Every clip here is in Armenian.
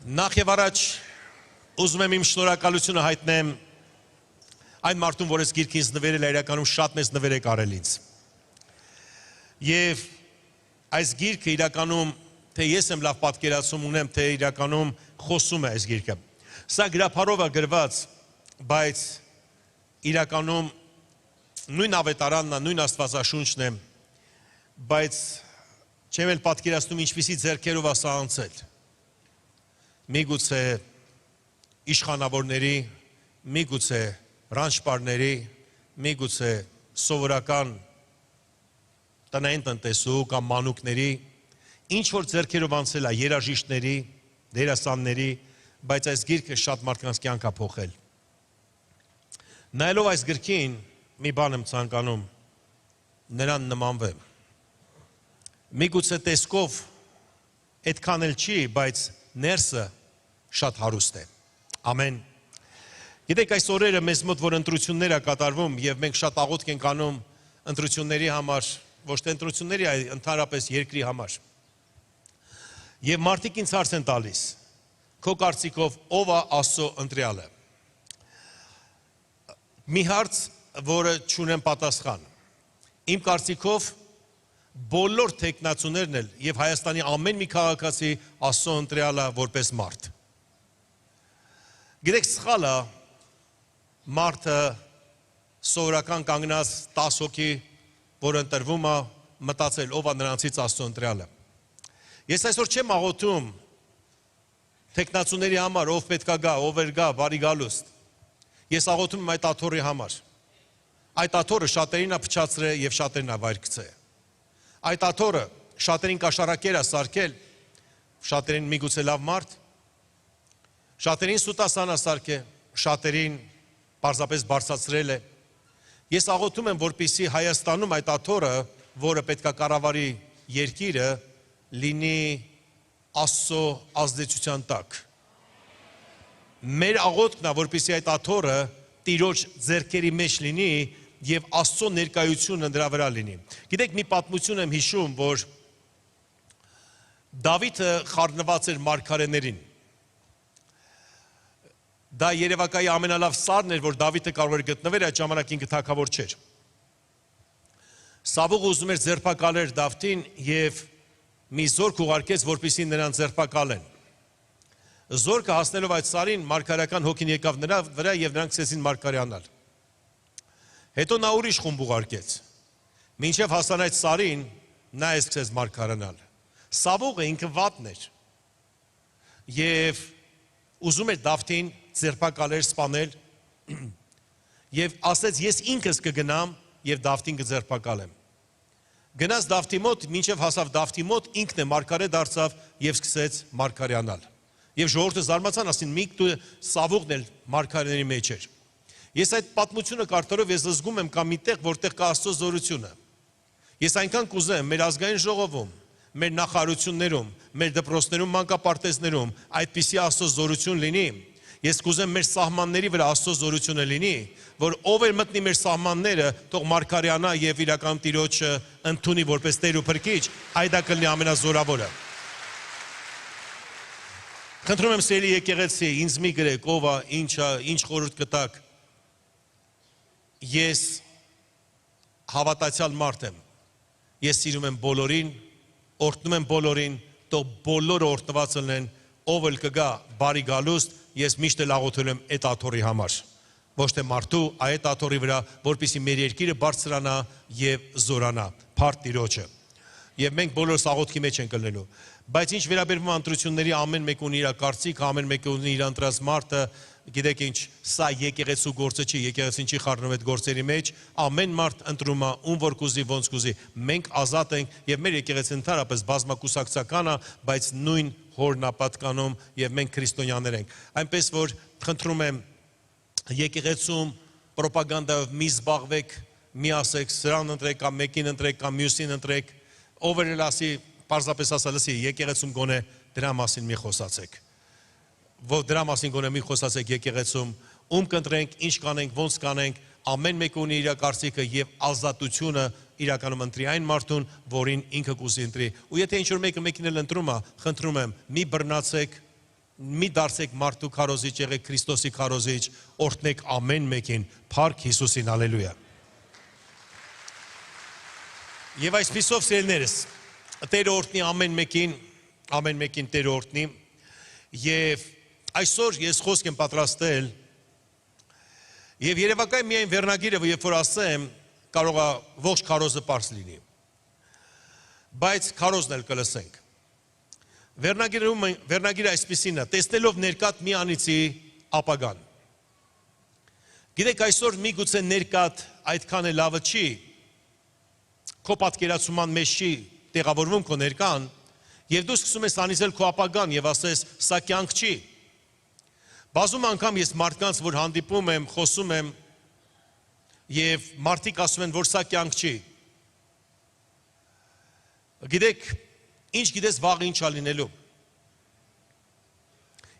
Նախ եւ առաջ ուզում եմ իմ շնորհակալությունը հայտնեմ այն մարդուն, որ այս գիրքը ինձ նվերել է, իրականում շատ մեծ նվեր է կարել ինձ։ Եվ այս գիրքը իրականում թե ես եմ լավ պատկերացում ունեմ, թե իրականում խոսում է այս գիրքը։ Սա գրափարով է գրված, բայց իրականում նույն ավետարանն է, նույն Աստվածաշունչն է, բայց չեմ էլ պատկերացնում ինչպիսի ձեռքերով է սա անցել։ Միգուցե իշխանավորների, միգուցե ռանչպարների, միգուցե սովորական տնային տնտեսու կամ մանուկների, ինչ որ ձեռքերով անցել է երաժիշտների, դերասանների, բայց այս գիրքը շատ մարդկանց կյանք է փոխել։ Նայելով այս գրքին, մի բան եմ ցանկանում նրան նմանվեմ։ Միգուցե տեսքով այդքան էլ չի, բայց ներսը շատ հարուստ է։ Ամեն։ Գիտեք, այս օրերը մեզ մոտ որ ընտրություններ է կատարվում եւ մենք շատ աղոթք ենք անում ընտրությունների համար, ոչ թե ընտրությունների, այլ ընդհանրապես երկրի համար։ Եվ մարդիկ ինձ հարց են տալիս. քո կարծիքով ով է Աստծո ընտրյալը։ Մի հարց, որը չունեմ պատասխան։ Իմ կարծիքով բոլոր թեկնածուներն էլ եւ Հայաստանի ամեն մի քաղաքացի Աստծո ընտրյալը որպես մարդ։ Գիտեք, սխալը մարդը սովորական կանգնած 10 հոգի, որ ընտրվում է, մտածել ով է նրանցից Աստծո ընտրյալը։ Ես այսօր չեմ աղոթում թեկնածուների համար, ով պետքա գա, ով էր գա, բարի գալուստ։ Ես աղոթում եմ այդ աթոռի համար։ Այդ աթոռը շատերին է փչացրել եւ շատերին է վայր գցել։ Այդ աթոռը շատերին կաշառակեր է սարքել, շատերին միգուցե լավ մարդ, շատերին սուտասան է սարքել, շատերին պարզապես բարձրացրել է։ Ես աղոթում եմ, որպեսզի Հայաստանում այդ աթոռը, որը պետքա կառավարի երկիրը, լինի Աստծո ազդեցության տակ։ Մեր աղոթքն է, որպեսզի այդ աթոռը Տիրոջ ձեռքերի մեջ լինի եւ Աստծո ներկայությունը նրա վրա լինի։ Գիտեք, մի պատմություն եմ հիշում, որ Դավիթը խառնված էր մարգարեներին։ Դա Երևակայի ամենալավ սարն էր, որ Դավիթը կարող էր գտնվել, այդ ժամանակ ինքը թագավոր չէր։ Սավուղը ուզում էր ձերբակալել Դավթին եւ մի զորք ուղարկեց, որպեսզի նրան ձերբակալեն։ Զորքը հասնելով այդ սարին, մարգարեական հոգին եկավ նրա վրա եւ նրանք սկսեցին մարգարեանալ։ Հետո նա ուրիշ խումբ ուղարկեց։ Մինչև հասան այդ սարին, նա սկսեց մարգարանալ։ Սավուղը ինքը վատն էր։ Եվ ուզում էր Դավթին ձերբակալել, սպանել։ Եվ ասեց, ես ինքս կգնամ եւ Դավթին կձերբակալեմ։ Գնաց Դավթի մոտ, մինչև հասավ Դավթի մոտ, ինքն է մարգարե դարձավ եւ սկսեց մարգարեանալ։ Եվ ժողովուրդը զարմացան, ասին, միք դու Սավուղն էլ մարգարեների մեջ էր։ Ես այդ պատմությունը կարդալով ես զգում եմ կա մի տեղ, որտեղ կա Աստծո զորությունը։ Ես այնքան կուզեմ մեր ազգային ժողովում, մեր նախարարություններում, մեր դպրոցներում, մանկապարտեզներում այդպիսի Աստծո զորություն լինի։ Ես կուզեմ մեր սահմանների վրա Աստծո զորությունը լինի, որ ով էր մտնի մեր սահմանները, թող մարգարեանա եւ իրական Տիրոջը ընդունի որպես Տեր ու Փրկիչ, այդ դա կլինի ամենազորավորը։ Խնդրում եմ սիրելի եկեղեցի, ինձ մի գրեք, ով է, ինչ խորհուրդ կտաք։ Ես հավատացյալ մարդ եմ։ Ես սիրում եմ բոլորին, օրհնում եմ բոլորին, թող բոլորը օրհնված լինեն, ով էլ կգա բարի գալուստ, ես միշտ էլ աղոթել եմ այդ աթոռի համար։ Ոչ թե մարդու, այդ աթոռի վրա, որպեսզի մեր երկիրը բարձրանա եւ զորանա, փառք Տիրոջը։ Եվ մենք բոլորս աղոթքի մեջ ենք ելնելու։ Բայց ինչ վերաբերվում է ընտրությունների, ամեն մեկը ունի իր կարծիքը, ամեն մեկը ունի իր ընտրած մարդը, գիտեք ինչ, սա եկեղեցու գործը չի, եկեղեցին չի խառնում այդ գործերի մեջ, ամեն մարդ ընտրում է, ում որ կուզի, ոնց կուզի։ Մենք ազատ ենք եւ մեր եկեղեցին ընդհանրապես բազմակուսակցական է, բայց նույն հորն է պատկանում եւ մենք քրիստոնյաներ ենք։ Այնպես որ խնդրում եմ եկեղեցում ռոպագանդայով մի զբաղվեք, մի ասեք, սրան ընտրեք, կամ մեկին ընտրեք, կամ մյուսին ընտրեք, ով էլ ասի, պարզապես ասա, լսի, եկեղեցում գոնե դրա մասին մի խոսացեք։ Դրա մասին գոնե մի խոսացեք եկեղեցում, ում կընտրենք, ինչ կանենք, ոնց կանենք, ամեն մեկը ունի իր կարծիքը եւ ազատությունը իրականում ընտրի այն մարդուն, որին ինքը կուզի ընտրի։ Ու եթե ինչ-որ մեկը մեկին էլ ընտրում է, խնդրում եմ, մի բռնացեք մի դարձեք մարդու քարոզիչ, եղեք Քրիստոսի քարոզիչ, օրհնեք ամեն մեկին, փառք Հիսուսին, հալելույա։ Եվ այսպիսով սիրելիներս, Տերը օրհնի ամեն մեկին Տերը օրհնի, եւ այսօր ես խոսք եմ պատրաստել, եւ երևակայ միայն վերնագիրը, երբ որ ասեմ, կարող է ողջ քարոզը պարզ լինի, բայց քարոզն էլ կլսենք։ Վերնագիրը այսպիսին է, տեսնելով ներկատ մի անիծի ապագան։ Գիտեք, այսօր միգուցե ներկատ այդքան է լավը չի, քո պատկերացման մեջ չի տեղավորվում քո ներկան, եւ դու սկսում ես անիծել քո ապագան եւ ասես, սա կյանք չի։ Բազում անգամ ես մարդկանց, որ հանդիպում եմ, խոսում եմ, եւ մարդիկ ասում են, որ սա կյանք չի։ Գիտեք, ինչ գիտես վաղը ինչ ա լինելու։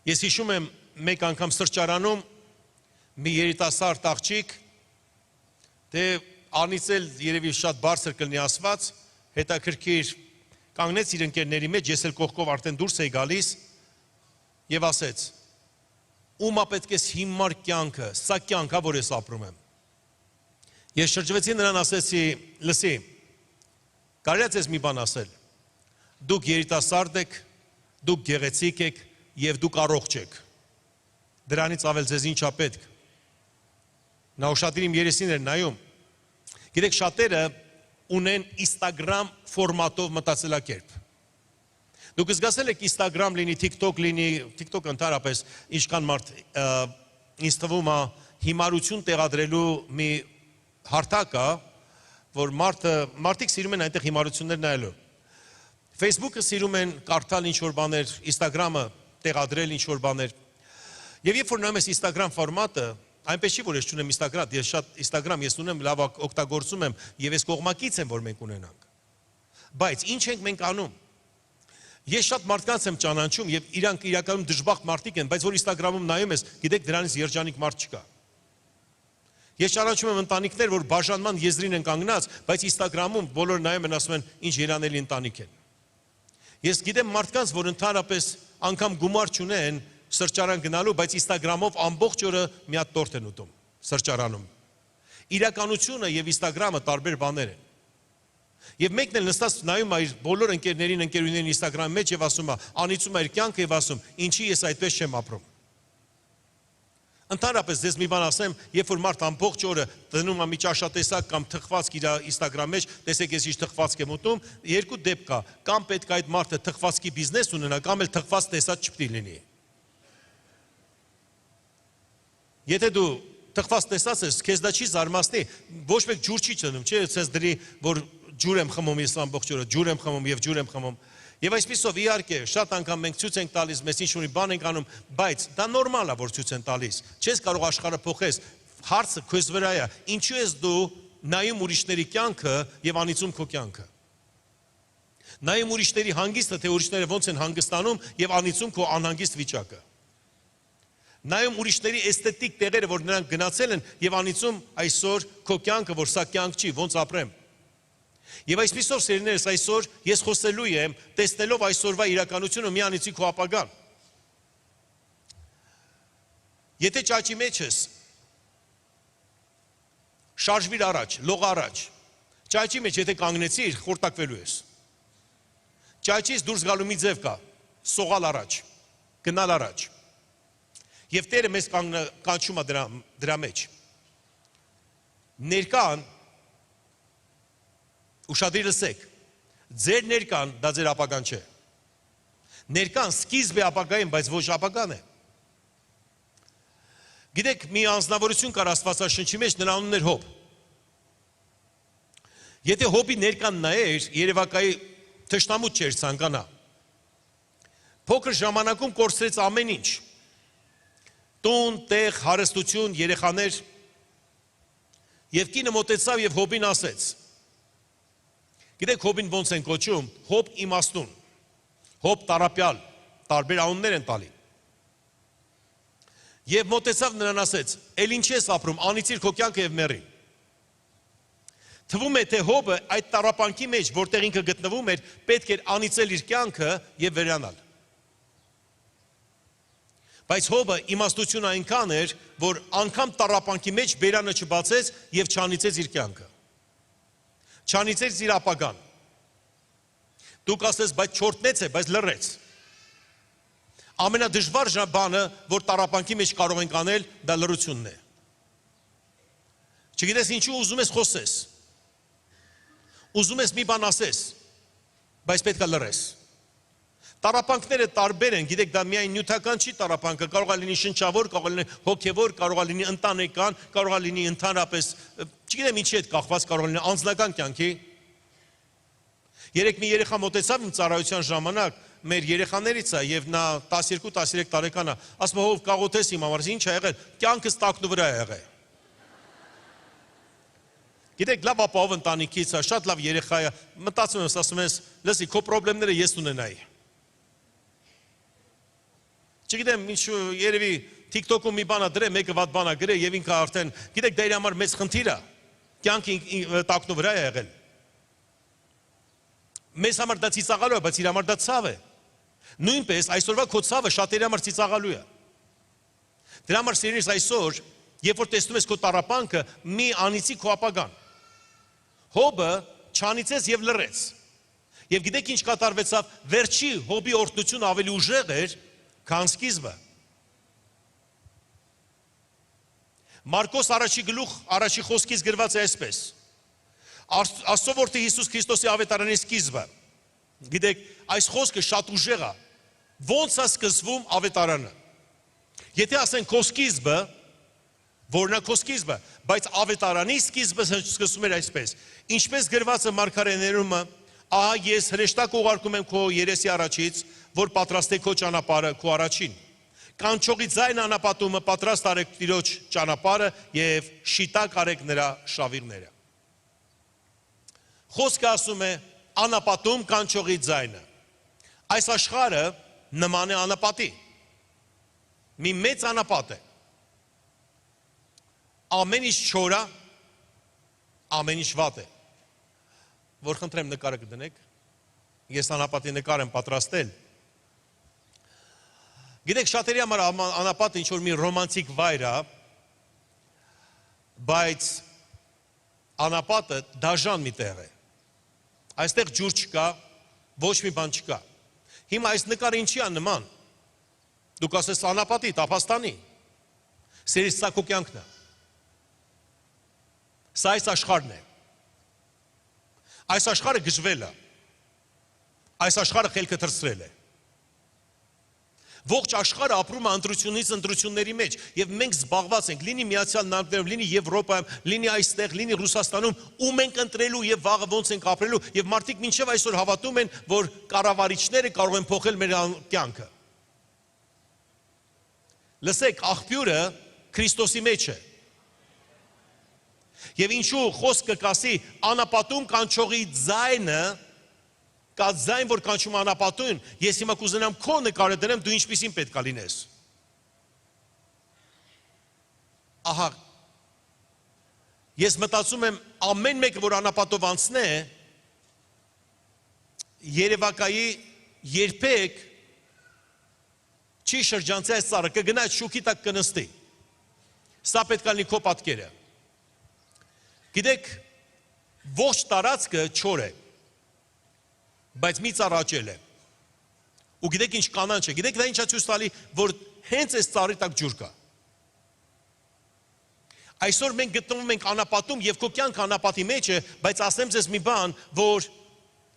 Ես հիշում եմ մեկ անգամ սրճարանում մի երիտասարդ աղջիկ, դե անիծել երևի շատ բարձր կլինի ասված, հետաքրքիր կանգնեց իր ընկերների մեջ, ես էլ կողքով արդեն դուրս էի գալիս եւ ասեց. «Ումա պետք է հիմար կյանքը, սա կյանք է, որ ես ապրում եմ»։ Ես շրջվեցի նրան, ասեցի. «Լսի, կարելի է ձեզ մի բան ասել, դուք երիտասարդ եք, դուք գեղեցիկ եք եւ դուք առողջ եք, դրանից ավել ձեզ ինչ է պետք»։ Նա ուշադիր իմ երեսին էր նայում։ Գիտեք, շատերը ունեն Instagram ֆորմատով մտածելակերպ։ Դուք զգացել եք Instagram լինի, TikTok լինի, TikTok ընդհանրապես ինչքան մարդ ինձ թվում է հիմարություն տեղադրելու մի հարթակ է, որ մարդիկ սիրում են այնտեղ հիմարություններ նայելու։ Facebook-ը սիրում են կարդալ ինչ-որ բաներ, Instagram-ը տեղադրել ինչ-որ բաներ։ Եվ երբ որ նայում ես Instagram ֆորմատը, այնպես չի, որ ես չունեմ Instagram, ես շատ Instagram ես ունեմ, լավ օգտագործում եմ եւ ես կողմակից եմ, որ մենք ունենանք։ Բայց ինչ ենք մենք անում։ Ես շատ մարդկանց եմ ճանաչում եւ իրանք իրականում դժբախտ մարդիկ են, բայց որ Instagram-ում նայում ես, գիտեք, դրանից երջանիկ մարդ չկա։ Ես ճանաչում եմ ընտանիքներ, որ բաժանման եզրին են կանգնած, բայց Instagram-ում բոլորը նայում են, ասում են, ինչ երանելի ընտանիք են։ Ես գիտեմ մարդկանց, որ ընդհանրապես անգամ գումար չունեն սրճարան գնալու, բայց Instagram-ով ամբողջ օրը մի հատ տորտ են ուտում սրճարանում։ Իրականությունը եւ Instagram-ը տարբեր բաներ են։ Եվ մեկն էլ նստած նայում է իր բոլոր ընկերուհիներին Instagram-ի մեջ եւ ասում է, անիծում է իր կյանքը եւ ասում, ինչի ես այդպես չեմ ապրում։ Ընդհանրապես ձեզ մի բան ասեմ, երբ որ մարդ ամբողջ օրը դնում է մի ճաշատեսակ կամ թխվածք իր Instagram մեջ, տեսեք ես ինչ թխվածք եմ ուտում, երկու դեպք կա, կամ պետք է այդ մարդը թխվածքի բիզնես ունենա, կամ էլ թխված տեսած չպետք է լինի։ Եթե դու թխված տեսած ես, քեզ դա չի զարմացնի, ոչ մեկ ջուր չի ճնում, չէ՞, ցես դրի, որ ջուր եմ խմում, ես ամբողջ օրը ջուր եմ խմում եւ ջուր եմ խմում։ Եվ այսպիսով իհարկե շատ անգամ մենք ցույց ենք տալիս, մեզ ինչ-որ բան ենք անում, բայց դա նորմալ է, որ ցույց են տալիս։ Չես կարող աշխարհը փոխես։ Հարցը քեզ վրա է, ինչու ես դու նայում ուրիշների կյանքը եւ անիծում քո կյանքը։ Նայում ուրիշների հանգիստը, թե ուրիշները ոնց են հանգստանում եւ անիծում քո անհանգիստ վիճակը։ Նայում ուրիշների էսթետիկ տեղերը, որ նրանք գնացել են եւ անիծում այսօր քո կյանքը, որ սա կյանք չի, ոնց ապրեմ։ Եվ այսպիսով սերիներս այսօր ես խոսելու եմ, տեսնելով այսօրվա իրականությունը մի անիծի քո ապագան։ Եթե ճաճի մեջ ես, շարժվիր առաջ, լող առաջ։ Ճաճի մեջ եթե կանգնեցիր, խորտակվելու ես։ Ճաճից դուրս գալու մի ձև կա, սողալ առաջ, գնալ առաջ։ Եվ Տերը մեզ կանչում է դրա մեջ։ Ներկան, ուշադիր լսեք, ձեր ներկան դա ձեր ապագան չէ։ Ներկան սկիզբ է ապագային, բայց ոչ ապագան է։ Գիտեք, մի անձնավորություն կար Աստվածաշնչի մեջ, նրա անունն էր Հոբ։ Եթե Հոբի ներկան նայեր, երևակայի թշնամուտ չէր ցանկանա։ Փոքր ժամանակում կորցրեց ամեն ինչ։ Տուն, տեղ, հարստություն, երեխաներ։ Եվ կինը մոտեցավ եւ Հոբին ասեց. Գիտեք Հոբին ոնց են կոչում, Հոբ իմաստուն, Հոբ տարապյալ, տարբեր անուններ են տալի։ Եվ մոտեցավ նրան ասեց, «Էլ ինչ ես ապրում, անիծիր քո կյանքը եւ մեռի»։ Թվում է թե Հոբը այդ տարապանքի մեջ, որտեղ ինքը գտնվում էր, պետք էր անիծել իր կյանքը եւ վերանալ։ Բայց Հոբը իմաստություն այնքան էր, որ անգամ տառապանքի մեջ բերանը չբացեց եւ չանիծեց իր կյանքը։ Չանիծեց իր ապագան։ Դուք ասես, բայց չորտնեց է, բայց լռեց։ Ամենադժվար բանը, որ տառապանքի մեջ կարող ենք անել, դա լռությունն է։ Չգիտես ինչու ուզում ես խոսես։ Ուզում ես մի բան ասես, բայց պետք է լռես։ Տառապանքները տարբեր են, գիտեք, դա միայն նյութական չի տառապանքը, կարող է լինի շնչավոր, կարող է լինի հոգևոր, կարող է լինի ընտանեկան, կարող է լինի ընդհանրապես, չգիտեմ ինչի հետ կախված, կարող է լինի անձնական կյանքի։ Երեք մի երեխա մոտեցավ իմ ծառայության ժամանակ, մեր երեխաներից է եւ նա 12-13 տարեկան է, ասում է, հով կաղոթես իմ համար, ինչ է եղել, կյանքս տակնու վրա է եղել։ Գիտեք, լավ ապահով ընտանիքից է, շատ լավ երեխա է, մտածում եմ, ասում ես, լսի, քո խնդիրները ես ունենայի։ Չգիտեմ, ինչու երևի TikTok-ում մի բան դրե, մեկը վատ բան գրե եւ ինքը արդեն, գիտեք, դա իր համար մեծ խնդիր է։ Կյանքի տակնու վրա է եղել։ Մեզ համար դա ծիծաղալու է, բայց իր համար դա ցավ է։ Նույնպես այսօրվա քո ցավը շատերի համար ծիծաղալու է։ Դրա համար սիրելիս այսօր, երբ որ տեսնում ես քո տառապանքը, մի անիծի քո ապագան։ Հոբը չանիծեց եւ լռեց։ Եվ գիտեք ինչ կատարվեցավ, վերջի Հոբի օրհնությունը ավելի ուժեղ էր, քան սկիզբը։ Մարկոս առաջի գլուխ, առաջի խոսքից գրված է այսպես. Աստծո որդի Հիսուս Քրիստոսի ավետարանի սկիզբը։ Գիտեք, այս խոսքը շատ ուժեղ է։ Ոնց է սկսվում ավետարանը։ Եթե ասենք քո սկիզբը, որն է քո սկիզբը, բայց ավետարանի սկիզբը սկսում էր այսպես. Ինչպես գրված է մարգարեներում, ահա ես հրեշտակ ուղարկում եմ քո երեսի առաջից, որ պատրաստե քո ճանապարհը քո առաջին։ Կանչողի ձայն անապատումը պատրաստ արեք Տիրոջ ճանապարհը եւ շիտակ արեք նրա շավիղները։ Խոսքը ասում է անապատում կանչողի ձայնը։ Այս աշխարհը նման է անապատի։ Մի մեծ անապատ է։ Ամեն ինչ չոր է, ամեն ինչ վատ է։ Որ խնդրեմ նկարը կդնեք։ Ես անապատի նկար եմ պատրաստել։ Գիտեք, շատերի համար անապատը ինչ-որ մի ռոմանտիկ վայր է, բայց անապատը դաժան մի տեղ է։ Այստեղ ջուր չկա, ոչ մի բան չկա։ Հիմա այս նկարը ինչի է նման։ Դուք ասես անապատի, տափաստանի։ Սիրից սա քո կյանքն է։ Սա այս աշխարհն է։ Այս աշխարհը գժվել է։ Այս աշխարհը խելքը թռցրել է։ Ողջ աշխարհը ապրում է ընտրությունից ընտրությունների մեջ եւ մենք զբաղված ենք, լինի Միացյալ Նահանգներում, լինի Եվրոպայում, լինի այստեղ, լինի Ռուսաստանում, ում ենք ընտրելու եւ վաղը ոնց ենք ապրելու եւ մարդիկ մինչեւ այսօր հավատում են, որ կառավարիչները կարող են փոխել մեր կյանքը։ Լսեք, աղբյուրը Քրիստոսի մեջ է։ Եվ ինչու խոսքը կասի անապատում կանչողի ձայնը, կա ձայն, որ կանչում անապատուն, ես հիմա կուզենամ քո նկարը դնեմ, դու ինչպիսին պետք է լինես։ Ահա, ես մտածում եմ ամեն մեկը, որ անապատով անցնե, երևակայի երբեք չի շրջանցի այս ծառը, կգնա այդ շուքի տակ կնստի։ Սա պետք է լինի քո պատկերը։ Գիտեք, ողջ տարածքը չոր է, բայց մի ծառ աճել է։ Ու գիտեք ինչ կանանչ է, գիտեք դա ինչ է ցույց տալի, որ հենց այս ծառի տակ ջուր կա։ Այսօր մենք գտնվում ենք անապատում եւ քո կյանքը անապատի մեջ է, բայց ասեմ ձեզ մի բան, որ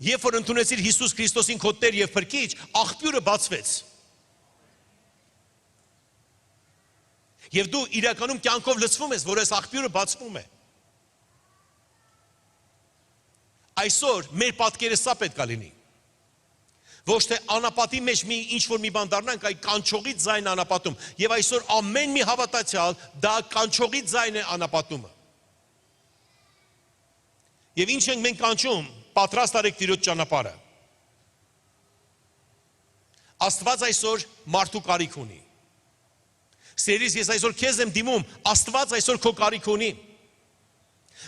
երբ որ ընդունեցիր Հիսուս Քրիստոսին քո Տեր եւ Փրկիչ, աղբյուրը բացվեց։ Եվ դու իրականում կյանքով լցվում ես, որ այս աղբյուրը բացվում է։ Այսօր մեր պատկերը սա պետք է լինի։ Ոչ թե անապատի մեջ մի ինչ-որ մի բան դառնանք, այլ կանչողի ձայն անապատում։ Եվ այսօր ամեն մի հավատացյալ դա կանչողի ձայն է անապատումը։ Եվ ինչ ենք մենք կանչում, պատրաստ արեք Տիրոջ ճանապարհը։ Աստված այսօր մարդու կարիք ունի։ Սիրելիս, ես այսօր քեզ եմ դիմում, Աստված այսօր քո կարիք ունի։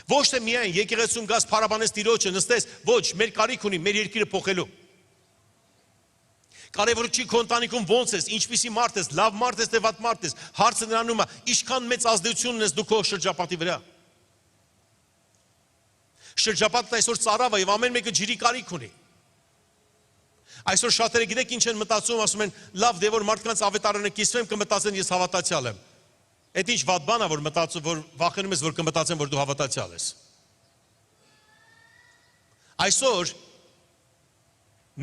Ոչ թե միայն եկեղեցում գաս փարաբանես Տիրոջը նստես, ոչ, մեր կարիք ունի մեր երկիրը փոխելու։ Կարևորը չի քո ընտանիքում ոնց ես, ինչպիսի մարդ ես, լավ մարդ ես, թե վատ մարդ ես, հարցը նրանում է, ինչքան մեծ ազդեցություն ունես դու քո շրջապատի վրա։ Շրջապատը այսօր ծարավ է եւ ամեն մեկը ջրի կարիք ունի։ Այսօր շատերը գիտեք ինչ են մտածում, ասում են, լավ, դե որ մարդկանց ավետարանը կիսվեմ, կմտածեն ես հավատացյալ եմ։ Այդ ինչ վատ բան է, որ մտածում, որ վախենում ես, որ կմտածեն, որ դու հավատացյալ ես։ Այսօր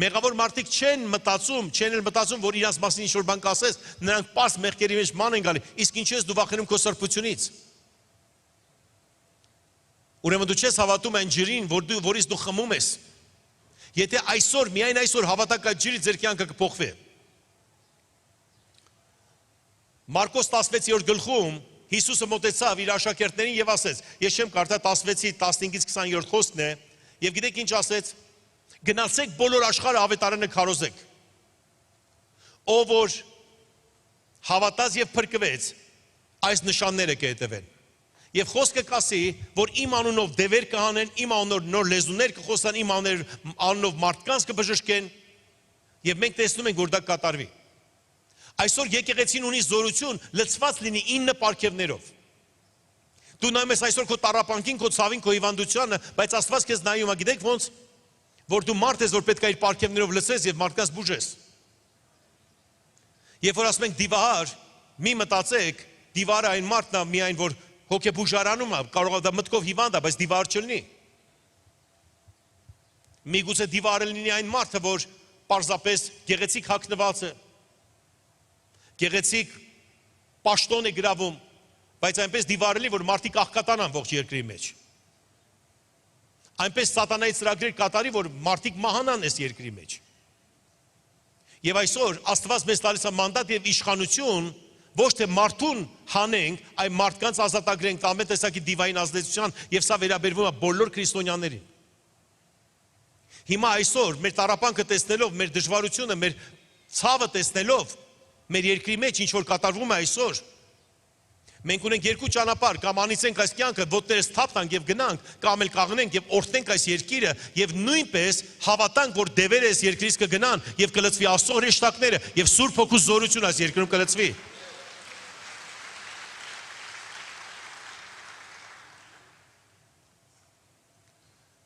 մեղավոր մարդիկ չեն մտածում, որ իրանց մասին ինչ-որ բան կասես, նրանք պարզ մեղքերի մեջ ման են գալի, իսկ ինչ ես դու վախենում քո սրբությունից։ Ուրեմն դու չես հավատում այն ջրին, որից դու խմում ես։ Եթե այսօր, միայն այսօր հավատակ այդ ջրի ձեր կյանքը կփոխվի։ Մարկոս 16-րդ գլխում Հիսուսը մոտեցավ իր աշակերտներին եւ ասեց. Ես չեմ կարդա 16-ի 15-ից 20-րդ խոսքն է, եւ գիտեք ինչ ասեց. Գնացեք բոլոր աշխարհը ավետարանը քարոզեք։ Ով որ հավատաց եւ փրկվեց, այս նշանները կհետևեն։ Եվ խոսքը կասի, որ իմ անունով դևեր կհանեն, իմ անունով նոր լեզուներ կխոսան, իմ անունով մարդկանց կբժշկեն, եւ մենք տեսնում ենք, որ դա կատարվի։ Այսօր եկեղեցին ունի զորություն լցված լինի 9 պարգևներով։ Դու նայում ես այսօր քո տառապանքին, քո ցավին, քո հիվանդությանը, բայց Աստված քեզ նայում է, գիտեք ոնց, որ դու մարդ ես, որ պետք է իր պարգևներով լցես եւ մարդկանց բուժես։ Երբ որ ասում ենք դիվահար, մի մտածեք, դիվարը այն մարդն է միայն որ հոգեբուժարանում է, կարող է դա մտքով հիվանդ է, բայց դիվար չլինի։ Միգուցե դիվարը լինի այն մարդը, որ պարզապես գեղեցիկ հագնված է, գեղեցիկ պաշտոն է գրավում, բայց այնպես դիվարը լինի, որ մարդիկ աղքատանան ողջ երկրի մեջ։ Այնպես սատանայի ծրագրեր կատարի, որ մարդիկ մահանան այս երկրի մեջ։ Եվ այսօր Աստված մեզ տալիս է մանդատ եւ իշխանություն, ոչ թե մարդուն հանենք, այլ մարդկանց ազատագրենք ամեն տեսակի դիվային ազդեցության, եւ սա վերաբերվում է բոլոր քրիստոնյաներին։ Հիմա այսօր մեր տառապանքը տեսնելով, մեր դժվարությունը, մեր ցավը տեսնելով, մեր երկրի մեջ ինչ որ կատարվում է այսօր, մենք ունենք երկու ճանապարհ, կամ անիծենք այս կյանքը, ոտներս թափ տանք եւ գնանք, կամ էլ կաղնենք եւ օրհնենք այս երկիրը եւ նույնպես հավատանք, որ դևերը այս երկրից կգնան եւ կլցվի Աստծո հրեշտակները եւ Սուրբ Հոգու զորությունը այս երկրում կլցվի։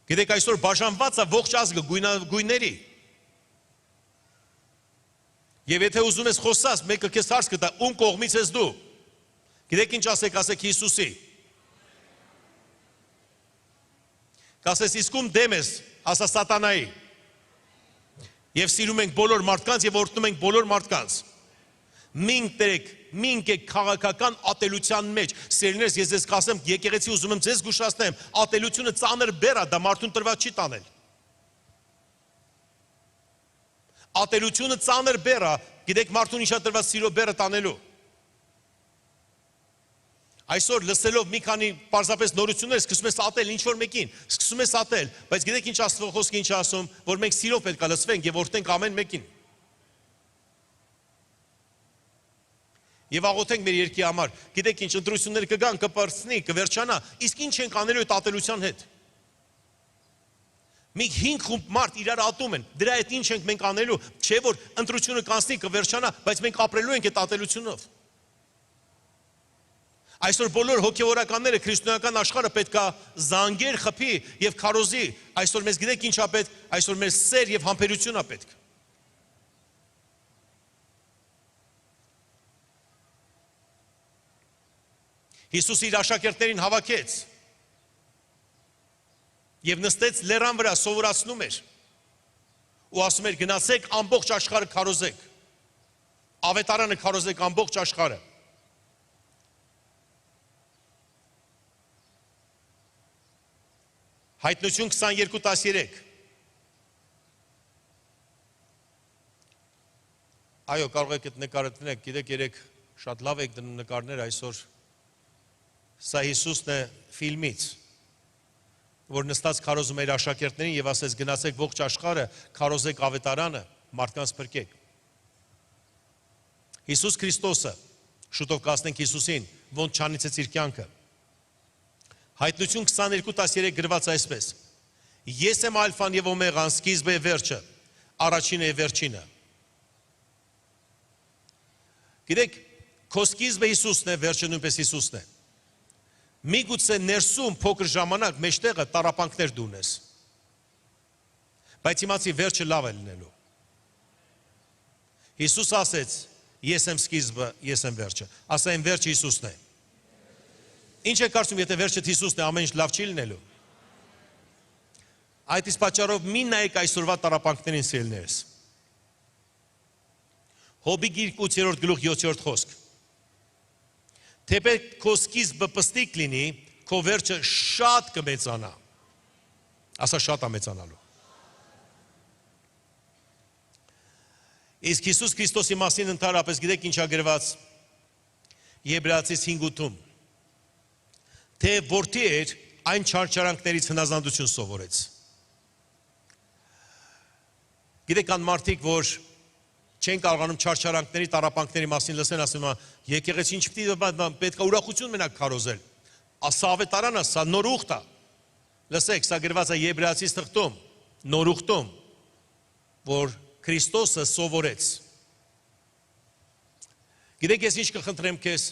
Գիտեք այսօր բաժանված է ողջ ազգը գույների։ Եվ եթե ուզում ես խոսած, մեկը քեզ հարց կտա, ում կողմից ես դու։ Գիտեք ինչ ասեք Հիսուսի։ Կասես իսկ ում դեմ ես, ասա սատանայի։ Եվ սիրում ենք բոլոր մարդկանց եւ օրհնում ենք բոլոր մարդկանց։ Մինք եք քաղաքական ատելության մեջ։ Սերներս, ես ձեզ կասեմ, եկեղեցի ուզում եմ ձեզ զգուշացնեմ, ատելությունը ծանր բեռ է, դա մարդուն տրված չի տանել։ Ատելությունը ծանր բեռ է, գիտեք մարդուն ինչա տրված սիրո բեռը տանելու։ Այսօր լսելով մի քանի պարզապես նորություններ սկսում ես ատել ինչ որ մեկին, սկսում ես ատել, բայց գիտեք ինչ Աստծո խոսքը ինչ ասում, որ մենք սիրով պետք է լսվենք եւ օրհնենք ամեն մեկին։ Եվ աղոթենք մեր երկրի համար, գիտեք ինչ ընտրություններ կգան, կպրծնի, կվերջանա, իսկ ինչ ենք անելու այդ ատելության հետ։ Մի 5 խումբ մարդ իրար ատում են, դրա հետ ինչ ենք մենք անելու, չէ որ ընտրությունը կանցնի, կվերջանա, բայց մենք ապրելու ենք այդ ատելությունով։ Այսօր բոլոր հոգևորականները քրիստոնեական աշխարհը պետքա զանգեր խփի եւ քարոզի։ Այսօր մեզ գիտեք ինչ է պետք, այսօր մեր սեր եւ համբերություն է պետք։ Հիսուս իր աշակերտներին հավաքեց եւ նստեց լեռան վրա սովորացնում էր ու ասում էր գնացեք ամբողջ աշխարհը քարոզեք, ավետարանը քարոզեք ամբողջ աշխարհը։ Հայտնություն 22:13 Այո, կարող եք այդ նկարը դնեք, գիտեք երեք շատ լավ եք դնում նկարներ այսօր։ Սա Հիսուսն է ֆիլմից, որ նստած քարոզում էր աշակերտներին եւ ասեց գնացեք ողջ աշխարհը, քարոզեք ավետարանը, մարդկանց փրկեք։ Հիսուս Քրիստոսը, շուտով կասնենք Հիսուսին, ոնց չանիծեց իր կյանքը։ Հայտնություն 22:13 գրված այսպես. Ես եմ ալֆան եւ օմեգան, սկիզբը եւ վերջը, առաջինը եւ վերջինը։ Գիտեք, քո սկիզբը Հիսուսն է, վերջը նույնպես Հիսուսն է։ Միգուցե ներսում փոքր ժամանակ մեջտեղը տառապանքներ դունես։ Բայց իմացի վերջը լավ է լինելու։ Հիսուս ասեց. Ես եմ սկիզբը, ես եմ վերջը։ Ասա այն վերջը Հիսուսն է։ Ինչ է կարծում, եթե վերջը Հիսուսն է, ամեն ինչ լավ չի լինելու։ Այդ իսկ պատճառով մի նայեք այսօրվա տառապանքներին, սիրելիներս։ Հոբի գիրք 8-րդ գլուխ 7-րդ խոսք։ Թեպետ քո սկիզբը պստիկ լինի, քո վերջը շատ կմեծանա։ Ասա շատ է մեծանալու։ Իսկ Հիսուս Քրիստոսի մասին ընդհանրապես գիտեք ինչ ա գրված Եբրայեցիս 5:8-ում։ Թե որդի էր, այն չարչարանքներից հնազանդություն սովորեց։ Գիտեք կան մարդիկ, որ չեն կարողանում չարչարանքների, տառապանքների մասին լսեն, ասում են, եկեղեցի ինչ պետք է ուրախություն մենակ քարոզել։ Սա ավետարան է, սա նոր ուխտ է։ Լսեք, սա գրված է Եբրայեցիս թղթում, նոր ուխտում, որ Քրիստոսը սովորեց։ Գիտեք, ես ինչ կխնդրեմ քեզ,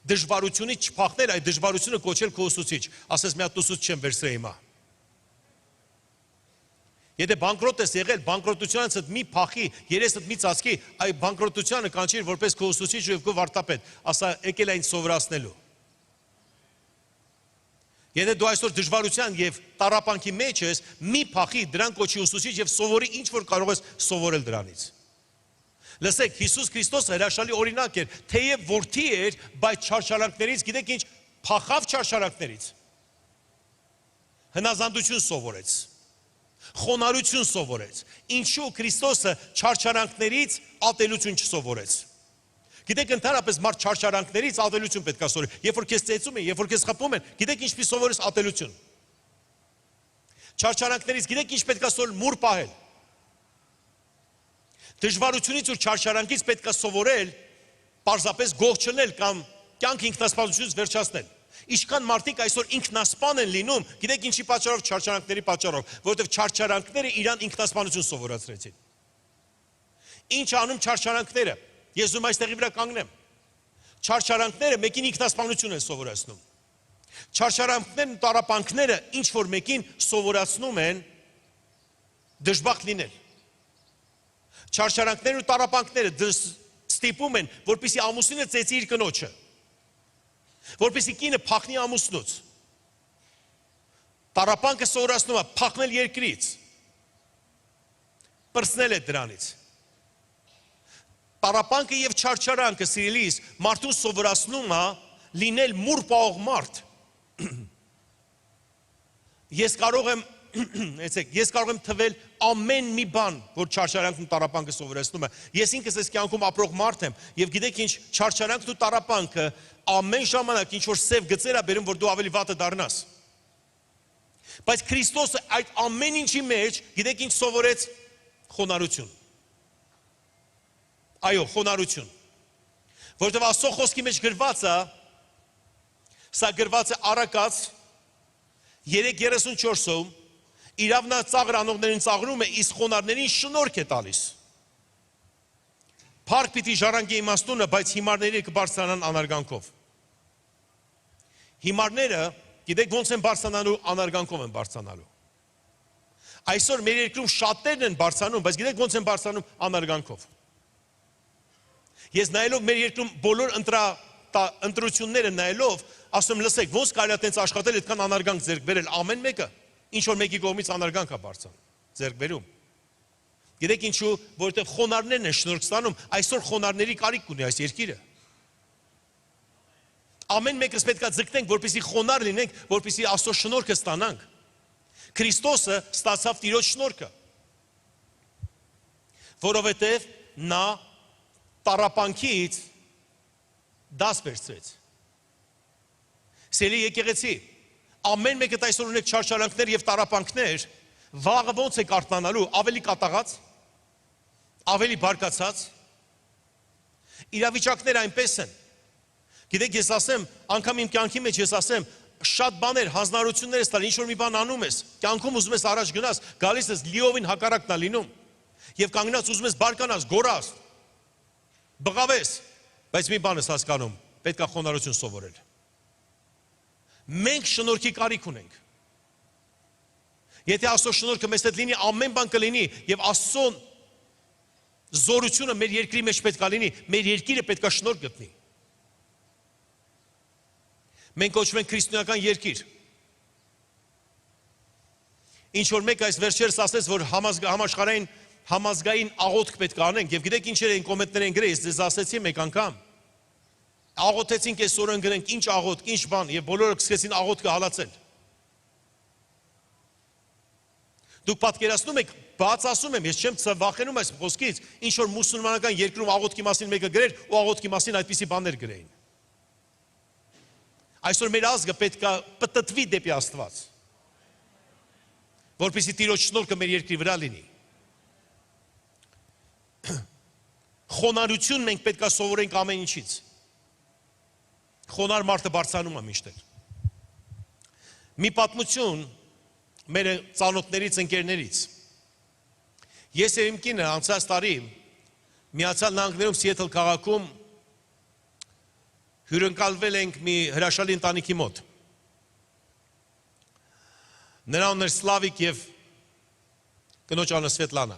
դժվարությունից չփախնել, այդ դժվարությունը կոչել քո ուսուցիչ։ Ասես մի հատ ուսուցիչ չեմ վերցրել հիմա։ Եթե բանկրոտ ես եղել, բանկրոտությանից մի փախի, երեսդ մի ծածկի, այ բանկրոտությանը կանչիր որպես քո ուսուցիչ եւ քո վարդապետ, ասա եկել այն սովորացնելու։ Եթե դու այսօր դժվարության եւ տառապանքի մեջ ես, մի փախի, դրան կոչի ուսուցիչ եւ սովորի ինչ որ կարող ես սովորել դրանից։ Լսեք, Հիսուս Քրիստոսը հրաշալի օրինակ էր, թեև որդի էր, բայց չարչարանքներից, գիտեք ինչ, փախավ չարչարանքներից։ Հնազանդություն սովորեց։ Խոնարհություն սովորեց։ Ինչու Քրիստոսը չարչարանքներից ատելություն չսովորեց։ Գիտեք, ընդհանրապես մարդ չարչարանքներից ատելություն պետք է սովորի։ Երբ որ քեզ ծեծում են, երբ որ քեզ խփում են, գիտեք ինչպես սովորես ատելություն։ Չարչարանքներից գիտեք ինչ պետք է սովորել մուր պահել։ Դժվարությունից ու չարչարանքից պետք է սովորել պարզապես գող չլնել կամ կյանք ինքնասպանությունից վերջացնել։ Ինչքան մարդիկ այսօր ինքնասպան են լինում, գիտեք ինչի պատճառով, չարչարանքների պատճառով, որովհետև չարչարանքները իրան ինքնասպանություն սովորացրեցին։ Ինչ անում չարչարանքները։ Ես ում այստեղի վրա կանգնեմ։ Չարչարանքները մեկին ինքնասպանություն են սովորացնում։ Չարչարանքներն ու տառապանքները ինչ որ մեկին սովորացնում են դժբախտ լինել։ Չարչարանքներն ու տառապանքները ստիպում են, որպեսզի ամուսինը ծեծի իր կնոջը, որպեսզի կինը փախնի ամուսնուց։ Տառապանքը սովորացնում է փախնել երկրից, պրծնել է դրանից։ Տառապանքը եւ չարչարանքը, սիրելիս, մարդուն սովորացնում է լինել մուր պահող մարդ։ Ես կարող եմ թվել ամեն մի բան, որ չարչարանքն ու տառապանքը սովորեցնում է։ Ես ինքս այս կյանքում ապրող մարդ եմ, եւ գիտեք ինչ, չարչարանքն ու տառապանքը ամեն ժամանակ ինչ որ սև գծեր է բերում, որ դու ավելի վատը դառնաս։ Բայց Քրիստոսը այդ ամեն ինչի մեջ, գիտեք ինչ սովորեց, խոնարհություն։ Այո, խոնարհություն։ Որտեւ Աստծո խոսքի մեջ գրված է, սա գրված է Առակաց 3:34-ում, իրավնա ծաղր անողներին ծաղրում է, իսկ խոնարհներին շնորհք է տալիս։ Փառք պիտի ժառանգի իմաստունը, բայց հիմարները կբարձրանան անարգանքով։ Հիմարները, գիտեք ոնց են բարձրանալու, անարգանքով են բարձրանալու։ Այսօր մեր երկրում շատերն են բարձրանում, բայց գիտեք ոնց են բարձրանում, անարգանքով։ Ես նայելով մեր երկրում բոլոր ընտրությունները նայելով, ասում լսեք, ոնց կարելի է տենց աշխատել, այդքան անարգանք ձեռք բերել, ամեն մեկը ինչ որ մեկի կողմից անարգանք է բարձրանում, ձեռք բերում։ Գիտեք ինչու, որովհետև խոնարհներն են շնորհք ստանում, այսօր խոնարհների կարիք ունի այս երկիրը։ Ամեն մեկս պետք է ձգտենք, որպեսզի խոնարհ լինենք, որպեսզի Աստծո շնորհքը ստանանք։ Քրիստոսը ստացավ Տիրոջ շնորհքը, որովհետև նա տառապանքից դաս վերցրեց։ Սիրելի եկեղեցի, ամեն մեկը այսօր ունեք չարչարանքներ եւ տառապանքներ, վաղը ոնց է կարթնանալու, ավելի կատաղած, ավելի բարկացած, իրավիճակները այնպես են։ Գիտեք, ես ասեմ, անգամ իմ կյանքի մեջ ես ասեմ, շատ բաներ, հանձնարարություններ ես տալ, ինչ որ մի բան անում ես, կյանքում ուզում ես առաջ գնաս, գալիս ես լիովին հակառակն է լինում, եւ կանգնած ուզում ես բարկանաս, գոռաս, բղավես, Բայց մի բան ես հասկանում, պետք է խոնարհություն սովորել։ Մենք շնորհքի կարիք ունենք։ Եթե Աստծո շնորհքը մեզ հետ լինի, ամեն բան կլինի եւ Աստծո զորությունը մեր երկրի մեջ պետք է լինի, մեր երկիրը պետք է շնորհ գտնի։ Մենք կոչվում ենք քրիստոնեական երկիր։ Ինչ որ մեկ այս վերջերս ասեց, որ համազգային աղոթք պետք է անենք, եւ գիտեք ինչեր են կոմենտներ են գրել, ես ձեզ ասեցի մեկ անգամ։ Աղոթեցինք այսօր ընկնենք, ինչ աղոթք, ինչ բան, եւ բոլորը սկսեցին աղոթքը հալածել։ Դուք պատկերացնում եք, բաց ասում եմ, ես չեմ վախենում այս խոսքից, ինչ որ մուսուլմանական երկրում աղոթքի մասին մեկը գրեր ու աղոթքի մասին այդպիսի բաներ գրեին։ Այսօր մեր ազգը պետք է պտտվի դեպի Աստված, որպեսզի Տիրոջ շնորհքը մեր երկրի վրա լինի։ Խոնարհություն մենք պետք է սովորենք ամեն ինչից։ Խոնարհ մարդը բարձրանում է միշտ։ Մի պատմություն մեր ծանոթներից, ընկերներից։ Ես եւ իմ կինը անցած տարի Միացյալ Նահանգներում Սիեթլ քաղաքում հյուրընկալվել ենք մի հրաշալի ընտանիքի մոտ։ Նրա անունը Սլավիկ եւ կնոջ անունը Սվետլանա։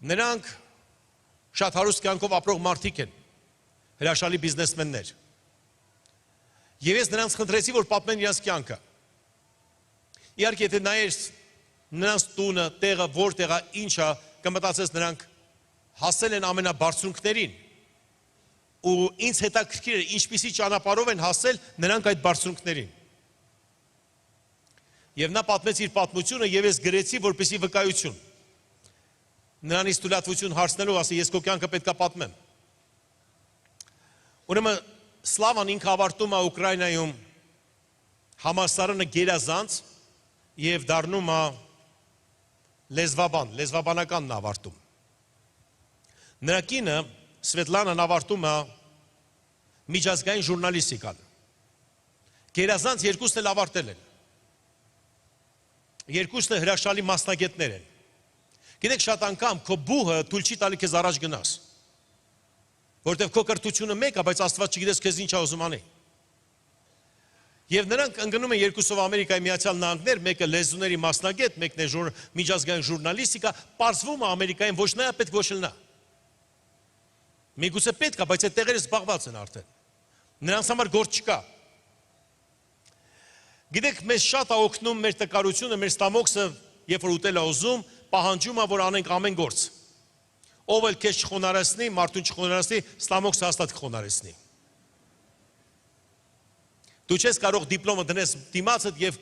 Նրանք շատ հարուստ կյանքով ապրող մարդիկ են, հրաշալի բիզնեսմեններ։ Եվ ես նրանց խնդրեցի, որ պատմեն իրենց կյանքը։ Իհարկե, եթե նայես նրանց տունը, տեղը, որտեղը, ինչա, կմտածես նրանք հասել են ամենաբարձունքներին։ Ու ինձ հետաքրքիր է, ինչպիսի ճանապարհով են հասել նրանք այդ բարձունքներին։ Եվ նա պատմեց իր պատմությունը եւ ես գրեցի որպեսի վկայություն։ Նրանից թույլատվություն հարցնելով ասի, ես քո կյանքը պետք է պատմեմ։ Ուրեմն Սլավան ինքը ավարտում է Ուկրաինայում համալսարանը գերազանց եւ դառնում է լեզվաբանականն ավարտում։ Նրա կինը Սվետլանան ավարտում է միջազգային ժուրնալիստիկան։ Գերազանց երկուսն էլ ավարտել են։ Երկուսն հրաշալի մասնագետներ են։ Գիտեք, շատ անգամ քո բուհը թույլ չի տալի քեզ առաջ գնաս։ Որտեվ քո կրթությունը մեկ է, բայց Աստված չգիտես քեզ ինչ է ուզում անի։ Եվ նրանք ընկնում են երկուսով Ամերիկայի Միացյալ Նահանգներ, մեկը լեզուների մասնագետ, մեկն է միջազգային ժուրնալիստիկա, պարզվում է Ամերիկայում ոչ նա պետք ոչ նա։ Միգուցե պետք է, բայց այդ տեղերը զբաղված են արդեն։ Նրանց համար գործ չկա։ Գիտեք, մեզ շատ է օգնում մեր տկարությունը, մեր ստամոքսը, երբ որ ուտել է ուզում, պահանջում է, որ անենք ամեն գործ։ Ով էլ քեզ չխոնարհեցնի, մարդուն չխոնարհեցնի, ստամոքսը հաստատ կխոնարհեցնի։ Դու չես կարող դիպլոմը դնես դիմացդ եւ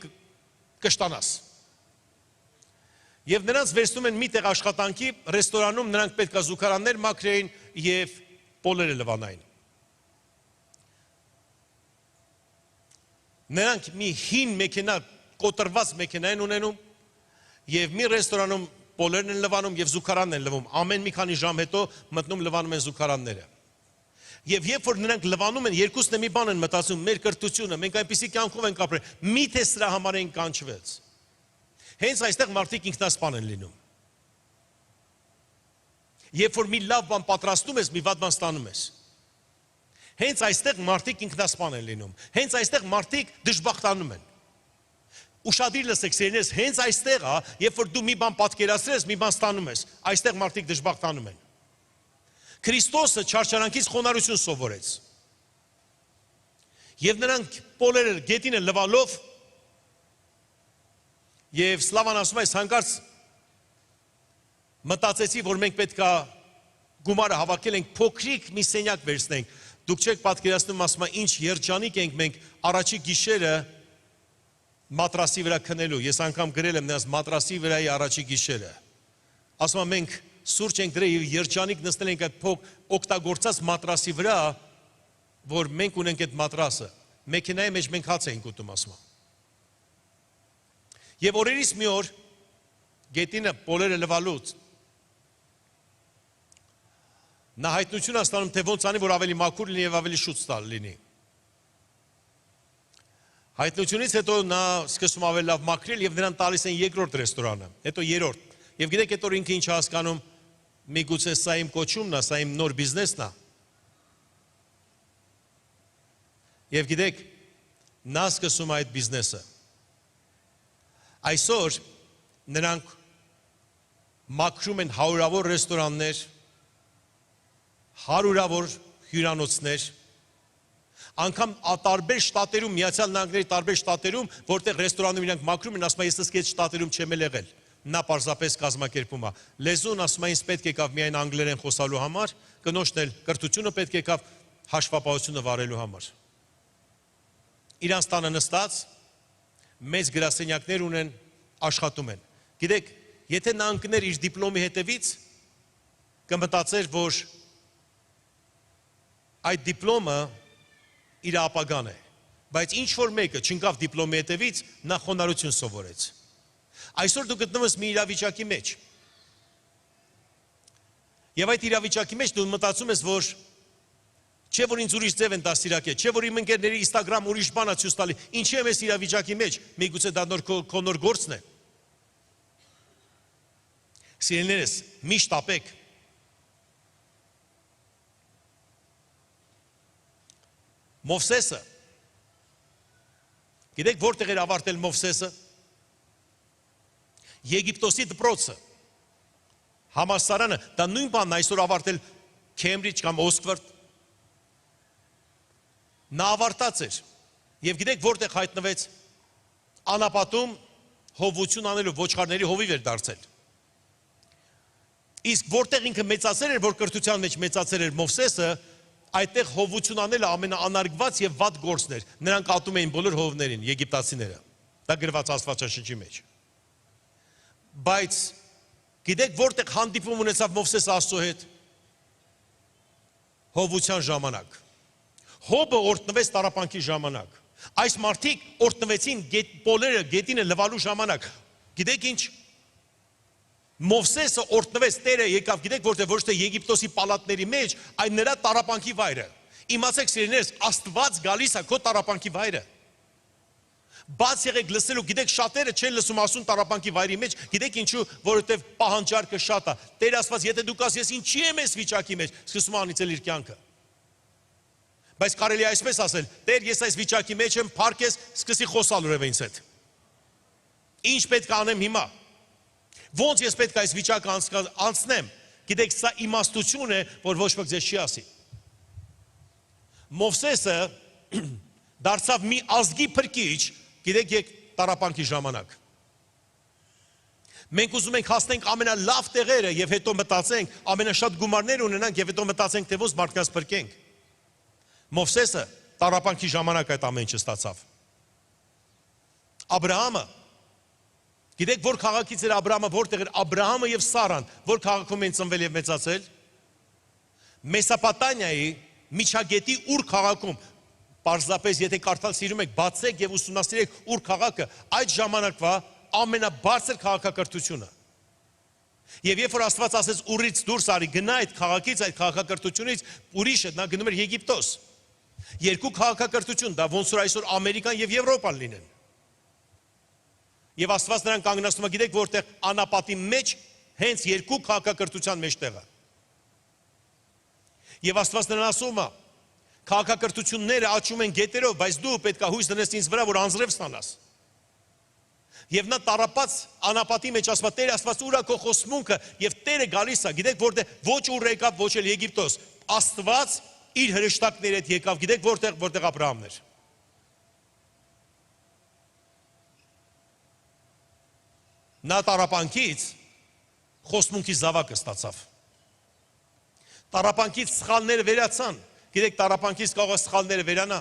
կշտանաս։ Եվ նրանց վերցնում են մի տեղ աշխատանքի, ռեստորանում նրանք պետք է զուգարաններ մաքրեին եւ պոլերը լվանային։ Նրանք մի հին մեքենա, կոտրված մեքենա են ունենում եւ մի ռեստորանում պոլերն են լվանում եւ զուգարանն են լվում։ Ամեն մի քանի ժամ հետո մտնում լվանում են զուգարանները։ Եվ երբ որ նրանք լվանում են, երկուսն է մի բան են մտածում, մեր կրթությունը, մենք այնպիսի կյանքով ենք ապրել, միթե սրա համար են կանչվել։ Հենց այստեղ մարդիկ ինքնասպան են լինում։ Երբ որ մի լավ բան պատրաստում ես, մի վատ բան ստանում ես։ Հենց այստեղ մարդիկ ինքնասպան են լինում։ Հենց այստեղ մարդիկ դժբախտանում են։ Ուշադիր լսեք, սիրելիներ, հենց այստեղ է, երբ որ դու մի բան պատկերացրես, մի բան ստանում ես, այստեղ մարդիկ դժբախտանում են։ Քրիստոսը չարչարանքից խոնարհություն սովորեց։ Եվ նրանք պոլերը գետին են լվալով եւ Սլավան ասում է, հանկարծ մտածեցի, որ մենք պետք է գումարը հավաքել ենք, փոքրիկ մի սենյակ վերցնենք։ Դուք չեք պատկերացնում, ասում է, ինչ երջանիկ ենք մենք առաջի գիշերը մատրասի վրա քնելու։ Ես անգամ գրել եմ նրանց մատրասի վրայի առաջի գիշերը։ Ասում է, մենք սուրճ ենք դրել եւ երջանիկ նստել ենք այդ օգտագործած մատրասի վրա, որ մենք ունենք այդ մատրասը։ Մեքենայի մեջ մենք հաց ենք ուտում, ասում է։ Եվ օրերից մի օր գետինը պոլերը լվալուց նա հայտնություն է ստանում, թե ոնց անի, որ ավելի մաքուր լինի եւ ավելի շուտ լինի։ Հայտնությունից հետո նա սկսում ավելի լավ մաքրել եւ նրան տալիս են երկրորդ ռեստորանը, հետո երրորդ։ Եվ գիտեք, այդ օր ինքը ինչ հասկանում, միգուցե սա իմ կոչումն է, սա իմ նոր բիզնեսն է։ Եվ գիտեք, նա սկսում է այդ բիզնեսը։ Այսօր նրանք մաքրում են հարյուրավոր ռեստորաններ, հարյուրավոր հյուրանոցներ, անգամ տարբեր շտատերում, Միացյալ Նահանգների տարբեր շտատերում, որտեղ ռեստորանում իրանք մաքրում են, ասում են, ես ասկի այդ շտատերում չեմ եղել։ Նա պարզապես կազմակերպում է։ Լեզուն ասում է, ինձ պետք եկավ միայն անգլերեն խոսալու համար, կնոջն էլ կրթությունը պետք եկավ հաշվապահությունը վարելու համար։ Իրանց տանը նստած, մեծ գրասենյակներ ունեն, աշխատում են։ Գիտեք, եթե նա ընկներ իր դիպլոմի հետևից, կմտածեր, որ այդ դիպլոմը իր ապագան է, բայց ինչ որ մեկը չընկավ դիպլոմի հետևից, նա խոնարհություն սովորեց։ Այսօր դու գտնվում ես մի իրավիճակի մեջ։ Եվ այդ իրավիճակի մեջ դու մտածում ես, որ չէ որ ինձ ուրիշ ձև են դաստիարակել, չէ որ իմ ընկերների Instagram ուրիշ բան է ցույց տալի, ինչի եմ ես իրավիճակի մեջ, միգուցե դա քո նոր գործն է։ Սիրելիներս, միշտ ապեք։ Մովսեսը, գիտեք որտեղ էր ավարտել Մովսեսը։ Եգիպտոսի դպրոցը, համալսարանը, դա նույն բանն այսօր ավարտել Քեմբրիջ կամ Օքսֆորդ։ Նա ավարտած էր, եւ գիտեք որտեղ հայտնվեց, անապատում հովություն անելու ոչխարների հովիվ էր դարձել։ Իսկ որտեղ ինքը մեծացել էր, որ կրթության մեջ մեծացել էր Մովսեսը, այդտեղ հովություն անելը ամենաանարգված եւ վատ գործն էր։ Նրանք ատում էին բոլոր հովներին, եգիպտացիները։ Դա գրված Աստվածաշնչի մեջ։ Բայց գիտեք որտեղ հանդիպում ունեցավ Մովսեսը Աստծո հետ։ Հովության ժամանակ։ Հոբը օրտնվեց տառապանքի ժամանակ։ Այս մարդիկ օրտնվեցին պոլերը գետինը լվալու ժամանակ։ Գիտեք ինչ։ Մովսեսը օրտնվեց, Տերը եկավ, գիտեք որտեղ ոչ թե Եգիպտոսի պալատների մեջ, այլ նրա տառապանքի վայրը։ Իմացեք սիրելիներս, Աստված գալիս է քո տառապանքի վայրը։ Բաց եղեք լսելու, գիտեք շատերը չեն լսում ասուն տառապանքի վայրի մեջ, գիտեք ինչու, որովհետև պահանջարկը շատ է։ Տեր Աստված, եթե դու կաս, ես ինչի եմ այս վիճակի մեջ, սկսում անիծել իր կյանքը։ Բայց կարելի է այսպես ասել, Տեր, ես այս վիճակի մեջ եմ, փառք ես, սկսի խոսալ ուրեմն ինձ հետ։ Ինչ պետք է անեմ հիմա։ Ոնց ես պետք է այս վիճակը անցնեմ։ Գիտեք, սա իմաստություն է, որ ոչ ոք ձեզ չի ասի։ Մովսեսը դարձավ մի ազգի փրկիչ, գիտեք, եկ տառապանքի ժամանակ։ Մենք ուզում ենք հասնենք ամենալավ տեղերը եւ հետո մտածենք, ամենաշատ գումարներ ունենանք եւ հետո մտածենք, թե ոնց մարդկանց փրկենք։ Մովսեսը տառապանքի ժամանակ այդ ամեն ինչը ստացավ։ Աբրահամը, գիտեք որ քաղաքից էր Աբրահամը, որտեղ էր Աբրահամը եւ Սարան, որ քաղաքում են ծնվել եւ մեծացել։ Մեսոպոտամիայի միջագետի Ուր քաղաքում, պարզապես եթե կարդալ սիրում եք, բացեք եւ ուսումնասիրեք Ուր քաղաքը, այդ ժամանակվա ամենաբարձր քաղաքակրթությունը։ Եվ երբ որ Աստված ասեց Ուրից դուրս արի, գնա այդ քաղաքից, այդ քաղաքակրթությունից, ուրիշը նա գնում էր Եգիպտոս։ Երկու քաղաքակրթություն, դա ոնց որ այսօր Ամերիկան եւ Եվրոպան լինեն։ Եվ Աստված նրան կանգնացնում է, գիտեք որտեղ անապատի մեջ հենց երկու քաղաքակրթության մեջտեղը։ Եվ Աստված նրան ասում է, քաղաքակրթությունները աճում են գետերով, բայց դու պետք է հույս դնես ինձ վրա, որ անձրև ստանաս։ Եվ նա տառապած անապատի մեջ ասում է, Տեր Աստված ուր է քո խոսմունքը, եւ Տերը գալիս է, գիտեք որտեղ ոչ Ուր եկավ, ոչ էլ Եգիպտոս։ Աստված իր հրեշտակների հետ եկավ, գիտեք որտեղ Աբրահամն էր։ Նա տառապանքից խոսմունքի զավակը ստացավ։ Տառապանքից սխալները վերացան։ Գիտեք, տառապանքից կարող է սխալները վերանա։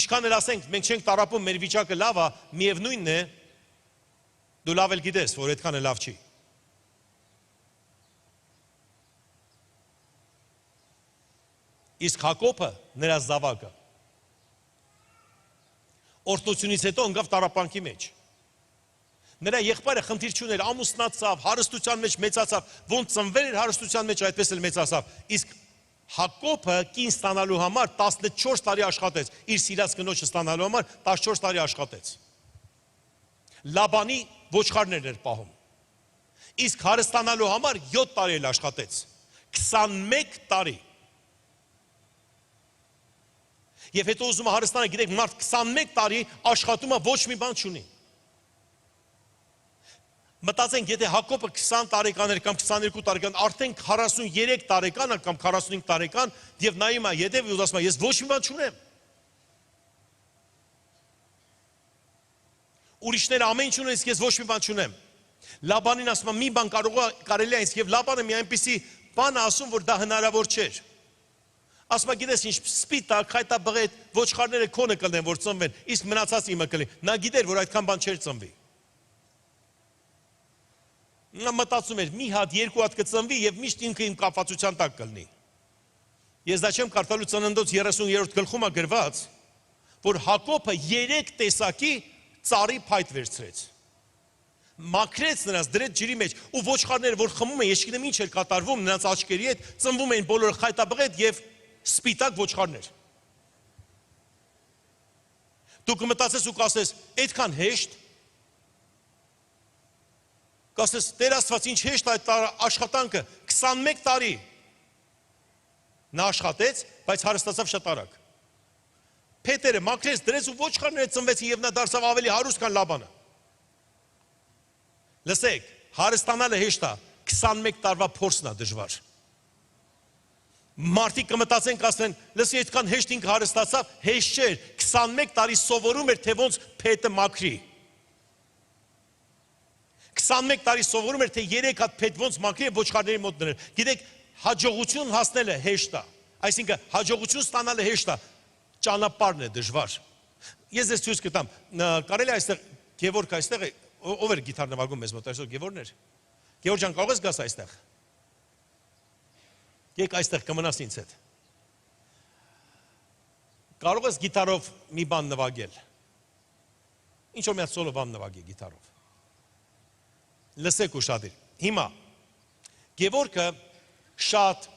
Ինչքան էլ ասենք, մենք չենք տառապում, մեր վիճակը լավ է, միևնույնն է, դու լավ էլ գիտես, որ այդքան է լավ չի։ Իսկ Հակոբը, նրա զավակը, օրհնությունից հետո ընկավ տառապանքի մեջ։ Նրա եղբայրը խնդիր չուներ, ամուսնացավ, հարստության մեջ մեծացավ, ոնց ծնվել էր հարստության մեջ, այդպես էլ մեծացավ։ Իսկ Հակոբը կին ստանալու համար 14 տարի աշխատեց, իր սիրած կնոջը ստանալու համար 14 տարի աշխատեց։ Լաբանի ոչխարներն էր պահում։ Իսկ հարստանալու համար 7 տարի էլ աշխատեց։ 21 տարի։ Եվ հետո ուզում է հարստանը, գիտեք, մարդ 21 տարի աշխատում է, ոչ մի բան չունի։ Մտածենք, եթե Հակոբը 20 տարեկան էր կամ 22 տարեկան, արդեն 43 տարեկան կամ 45 տարեկան եւ նայում է յետև ու ասում է, ես ոչ մի բան չունեմ։ Ուրիշները ամեն ինչ ունեն, ես ոչ մի բան չունեմ։ Լաբանին ասում է, մի բան կարելի է ինձ, եւ Լաբանը մի այնպիսի բան ասում, որ դա հնարավոր չէր։ Ասում է, գիտես ինչ, սպիտակ, խայտաբղետ, ոչխարները քոնը կլնեն, որ ծնվեն, իսկ մնացած իմը կլինի։ Նա գիտեր, որ այդքան բան չէր ծնվի։ Նա մտածում էր, մի հատ, երկու հատ կծնվի եւ միշտ ինքը իմ կապվածության տակ կլինի։ Ես դա չեմ կարդալու Ծննդոց 30-րդ գլխում է գրված, որ Հակոբը 3 տեսակի ծառի փայտ վերցրեց։ Մաքրեց նրանց, դրեց ջրի մեջ, ու ոչխարները, որ խմում են, ես չգիտեմ ինչ էր կատարվում, նրանց աչքերի հետ ծնվում էին բոլորը խայտաբղետ եւ սպիտակ ոչխարներ։ Դու կմտածես ու կասես, այդքան հեշտ։ Կասես, Տեր Աստված, ինչ հեշտ այդ աշխատանքը, 21 տարի։ Նա աշխատեց, բայց հարստացավ շատ արագ։ Փետերը մաքրեց, դրեց ու ոչխարները ծնվեցին եւ նա դարձավ ավելի հարուստ քան Լաբանը։ Լսեք, հարստանալը հեշտ է, 21 տարվա փորձն է դժվար։ Մարդիկ կմտածեն, կասեն, լսի, այդքան հեշտ ինքը հարստացավ, հեշտ չէր, 21 տարի սովորում էր, թե ոնց փետը մաքրի։ 21 տարի սովորում էր, թե 3 հատ փետ ոնց մաքրի եւ ոչխարների մոտ դնել։ Գիտեք, հաջողություն հասնելը հեշտ է։ Այսինքն հաջողություն ստանալը հեշտ է, ճանապարհն է դժվար։ Ես ձեզ ցույց կտամ, կարելի է այստեղ Գևորգ այստեղ է, ով էր գիտար նվագում մեզ մոտ, այսօր Գևորգն էր։ Գևորգ ջան, կարող ես գաս այստեղ։ Եկ այստեղ կմնաս ինձ հետ։ Կարող ես գիտարով մի բան նվագել։ Ինչ որ մի հատ սոլո բան նվագի գիտարով։ Լսեք ուշադիր։ Հիմա Գևորգը շատ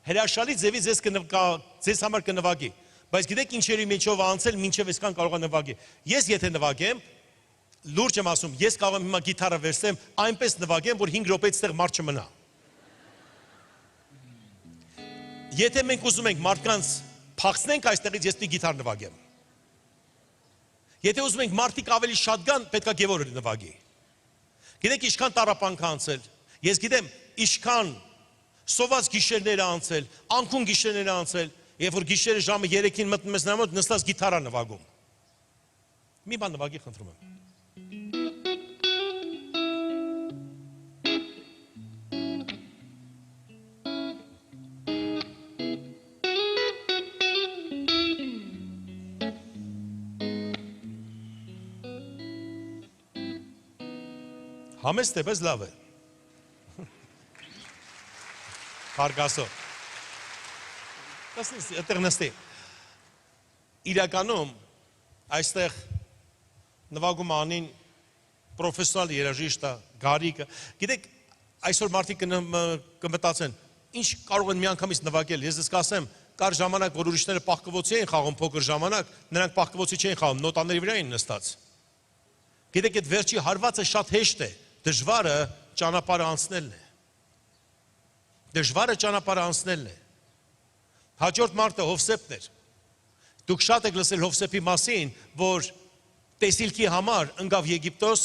հրաշալի ձևի ձեզ համար կնվագի, բայց գիտեք ինչերի միջով անցել, մինչև այսքան կարող է նվագի։ Ես եթե նվագեմ, լուրջ եմ ասում, ես կարող եմ հիմա գիտարը վերցնեմ, այնպես նվագեմ, որ 5 րոպեից այդտեղ մարդ չմնա։ Եթե մենք ուզում ենք մարդկանց փախցնենք այստեղից, ես պիտի գիտար նվագեմ։ Եթե ուզում ենք մարդիկ ավելի շատ գան, պետք է Գևորգ նվագի։ Գիտեք ինչքան տառապանք անցել։ Ես գիտեմ ինչքան սոված գիշերներ անցել, անքուն գիշերներ անցել, երբ որ գիշերը ժամը 3-ին մտնում ես նրա մոտ, նստած գիտարա նվագում։ Մի բան նվագի, խնդրում եմ։ Համեստ է, բայց լավ է։ Հարգասո։ Այդտեղ նստի։ Իրականում այստեղ նվագում անին պրոֆեսիոնալ երաժիշտը, Գարիկը։ Գիտեք, այսօր մարդիկ կմտածեն, ինչ կարող են միանգամից նվագել։ Ես կասեմ, կար ժամանակ, որ ուրիշները պահկվոցի էին խաղում փոքր ժամանակ, նրանք պահկվոցի չէին խաղում, նոտաների վրա էին նստած։ Գիտեք, այդ վերջի հարվածը շատ հեշտ է, դժվարը ճանապարհը անցնելն է։ Դժվարը ճանապարհը անցնելն է։ Հաջորդ մարտը Հովսեփն էր։ Դուք շատ եք լսել Հովսեփի մասին, որ տեսիլքի համար ընկավ Եգիպտոս,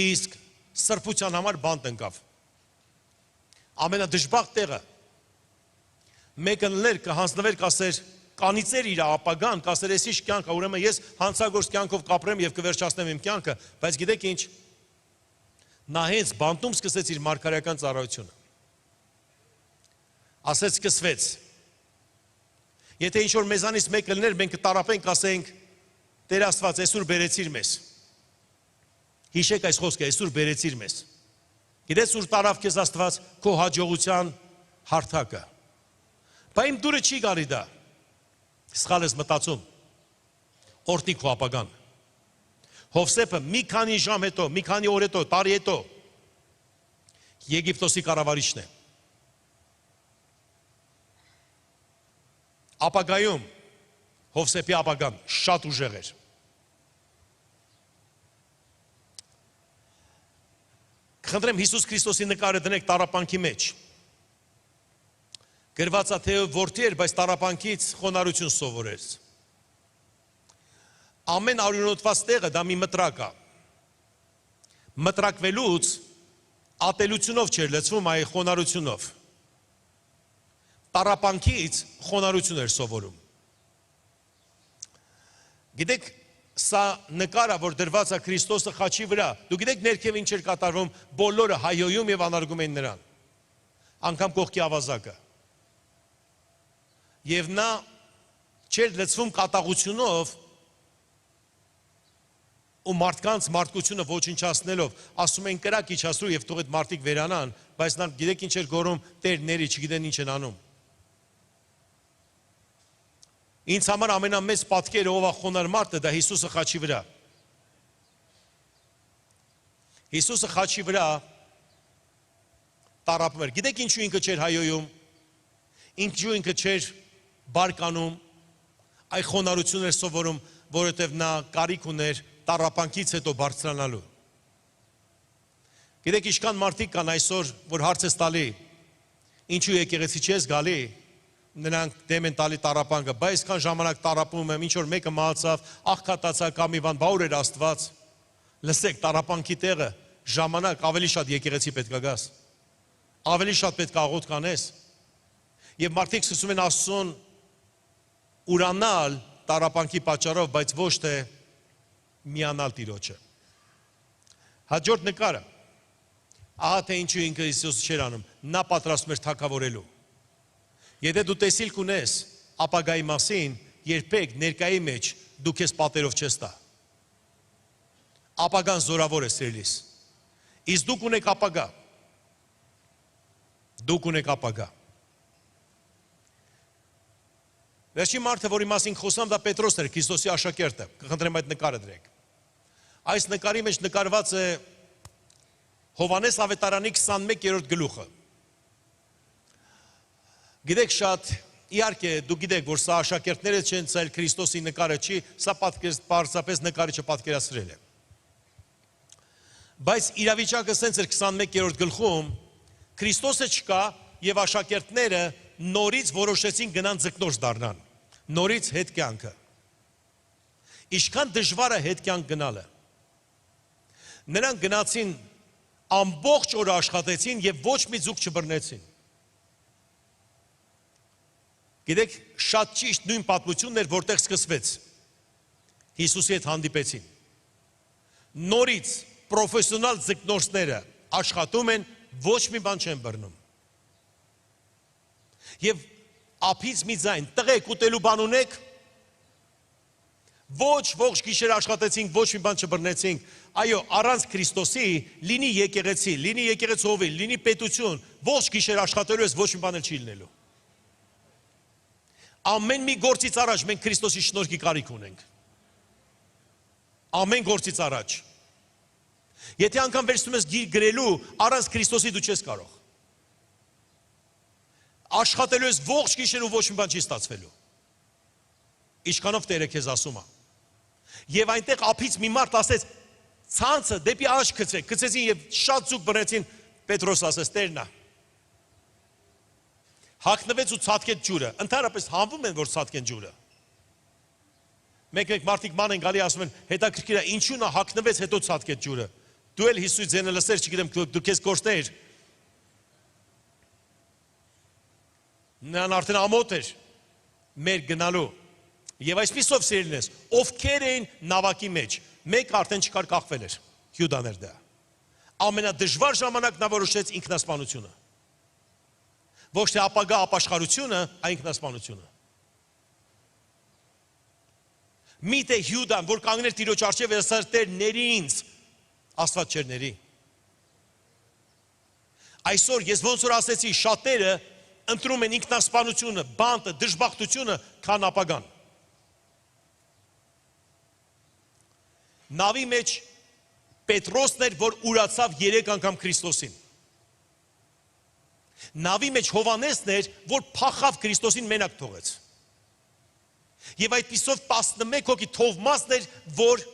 իսկ սրբության համար բանտ ընկավ։ Ամենադժբախտ տեղը։ Մեկը ներ կհանձնվեր, կասեր, կանիծեր իր ապագան, կասեր, ես ինչ կյանք, ուրեմն ես հանցագործ կյանքով կապրեմ եւ կվերջացնեմ իմ կյանքը, բայց գիտեք ինչ։ Նա հենց բանտում սկսեց իր մարգարեական ծառայությունը։ Ասեց սկսվեց։ Եթե ինչ-որ մեզանից մեկ լներ, մենք կտարապենք, ասենք, Տեր Աստված, այսօր բերեցիր մեզ։ Հիշեք այս խոսքը, այսօր բերեցիր մեզ։ Գիտես ուր տարավ քեզ Աստված քո հաջողության հարթակը։ Բայց իմ դուրը չի գալի դա։ Սխալ ես մտածում։ Օրտի քո ապագան։ Հովսեփը մի քանի ժամ հետո, մի քանի օր հետո, տարի հետո Եգիպտոսի կառավարիչն է։ Ապագայում Հովսեփի ապագան շատ ուժեղ էր։ Խնդրեմ Հիսուս Քրիստոսի նկարը դնեք տառապանքի մեջ։ Գրված է թե որդի էր, բայց տառապանքից խոնարհություն սովորեց։ Ամեն արյունոտված տեղը դա մի մտրակ է։ Մտրակվելուց ատելությունով չէր լցվում, այլ խոնարհությունով։ Տառապանքից խոնարհություն էր սովորում։ Գիտեք, սա նկարը, որ դրված է Քրիստոսը խաչի վրա, դու գիտեք ներքև ինչ էր կատարվում, բոլորը հայհոյում եւ անարգում էին նրան։ Անգամ կողքի ավազակը։ Եվ նա չէր լցվում կատաղությունով ու մարդկանց մարդկությունը ոչնչացնելով, ասում են կրակ իջացրու եւ թող այդ մարդիկ վերանան, բայց նա գիտեք ինչ էր գոռում, Տեր ների, չգիտեն ինչ են անում։ Ինձ համար ամենամեծ պատկերը ով է խոնարհ մարդը, դա Հիսուսը խաչի վրա։ Հիսուսը խաչի վրա տառապում էր։ Գիտեք ինչու ինքը չէր հայոյում, ինչու ինքը չէր բարկանում, այ խոնարհություն էր սովորում, որովհետև նա կարիք ուներ տառապանքից հետո բարձրանալու։ Գիտեք ինչքան մարդիկ կան այսօր, որ հարց ես տալի, ինչու եկեղեցի չես գալի, նրանք դեմ են տալի տառապանքը, բայց այսքան ժամանակ տառապում եմ, ինչ որ մեկը մահացավ, աղքատացա կամ իվան, բա ուր էր Աստված։ Լսեք, տառապանքի տեղը ժամանակ ավելի շատ եկեղեցի պետք է գաս։ Ավելի շատ պետք է աղոթք անես։ Եվ մարդիկ սկսում են Աստծուն ուրանալ տառապանքի պատճառով, բայց ոչ թե միանալ Տիրոջը։ Հաջորդ նկարը։ Ահա թե ինչու ինքը Հիսուսը չէր անում, նա պատրաստում էր թագավորելու։ Եթե դու տեսիլք ունես ապագայի մասին, երբեք ներկայի մեջ դու քեզ պատերով չես տա։ Ապագան զորավոր է սիրելիս։ Իսկ դուք ունեք ապագա։ Դուք ունեք ապագա։ Վերջին մարդը, որի մասին խոսամ, դա Պետրոսն էր, Քրիստոսի աշակերտը։ Կխնդրեմ այդ նկարը դրեք։ Այս նկարի մեջ նկարված է Հովանես Ավետարանի 21-րդ գլուխը։ Գիտեք շատ, իհարկե դու գիտեք, որ սա աշակերտները չեն, սա Քրիստոսի նկարը չի, սա պարզապես նկարիչը պատկերացրել է։ Բայց իրավիճակը սենց էր 21-րդ գլխում, Քրիստոսը չկա եւ աշակերտները նորից որոշեցին գնան ձկնորս դառնան, նորից հետ կյանքը։ Ինչքան դժվար է հետ կյանք գնալը։ Նրանք գնացին ամբողջ օրը աշխատեցին եւ ոչ մի ձուկ չբռնեցին։ Գիտեք, շատ ճիշտ նույն պատմությունն էր, որտեղ սկսվեց։ Հիսուսի հետ հանդիպեցին։ Նորից պրոֆեսիոնալ ձկնորսները աշխատում են, ոչ մի բան չեն բռնում։ Եվ ափից մի ձայն, տղեկ ուտելու բան ունեք, ողջ գիշեր աշխատեցինք, ոչ մի բան չբռնեցինք։ Այո, առանց Քրիստոսի լինի եկեղեցի, լինի եկեղեցովի, լինի պետություն, ողջ գիշեր աշխատելու ես, ոչ մի բան էլ չի լինելու։ Ամեն մի գործից առաջ մենք Քրիստոսի շնորհքի կարիք ունենք։ Ամեն գործից առաջ։ Եթե անգամ վերցնում ես գիր գրելու, առանց Քրիստոսի դու չես կարող։ Աշխատելու ես ողջ գիշեր ու ոչ մի բան չի ստացվելու։ Ինչքանով Տերը քեզ ասում է։ Եվ այնտեղ ափից մի մարդ ասեց, ցանցը դեպի աչք գցեք, գցեցին եւ շատ ձուկ բռնեցին, Պետրոս ասեց, Տերն է։ Հագնվեց ու ցածկեց ջուրը, ընդհանրապես հանվում են, որ ցածկեն ջուրը։ Մեկ մարդիկ ման են գալի ասում են, հետաքրքիր է, ինչու նա հագնվեց, հետո ցածկեց ջուրը։ Դու էլ Հիսուսի ձենը լսեր, չգիտեմ, դու քեզ կորցներ։ Նրան արդեն ամոթ էր մեր գնալու։ Եվ այսպիսով սիրելիներս, ովքեր էին նավակի մեջ, մեկ արդեն չկար կախվել էր, Հյուդան էր դա։ Ամենադժվար ժամանակ նա որոշեց ինքնասպանությունը։ Ոչ թե ապագա ապաշխարությունը, այլ ինքնասպանությունը։ Միթե Հյուդան, որ կանգներ Տիրոջ առջև եւ ասար Տեր ների ինձ, Աստված չէր ների։ Այսօր ես ոնց որ ասեցի, շատերը ընտրում են ինքնասպանությունը, բանտը, դժբախտությունը, քան ապագան։ Նավի մեջ Պետրոսն էր, որ ուրացավ 3 անգամ Քրիստոսին։ Նավի մեջ Հովանեսն էր, որ փախավ Քրիստոսին մենակ թողեց։ Եվ այդպիսով 11 հոգի Թովմասն էր, որ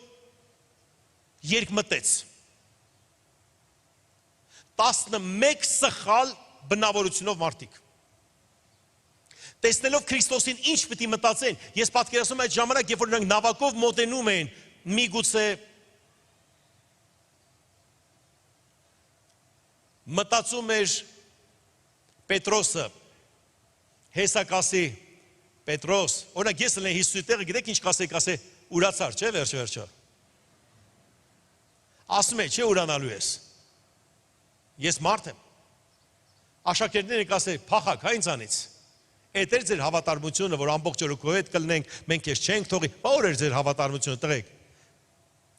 երկմտեց։ 11 սխալ բնավորությունով մարդիկ։ Տեսնելով Քրիստոսին ինչ պիտի մտածեն, ես պատկերացնում եմ այդ ժամանակ, երբ որ նրանք նավակով մոտենում էին, միգուցե մտածում էր Պետրոսը, հեսա կասի, Պետրոս, օրինակ ես լեն Հիսուսի տեղը, գիտեք ինչ կասե, ուրացար, չէ, վերջը։ Ասում է, չէ ուրանալու ես։ Ես մարդ եմ։ Աշակերտները կասե, փախակ, հա ինձանից։ Այդ էր ձեր հավատարմությունը, որ ամբողջ օրը քո հետ կլնենք, մենք ես չենք թողի, բա որ էր ձեր հավատարմությունը, տղեկ։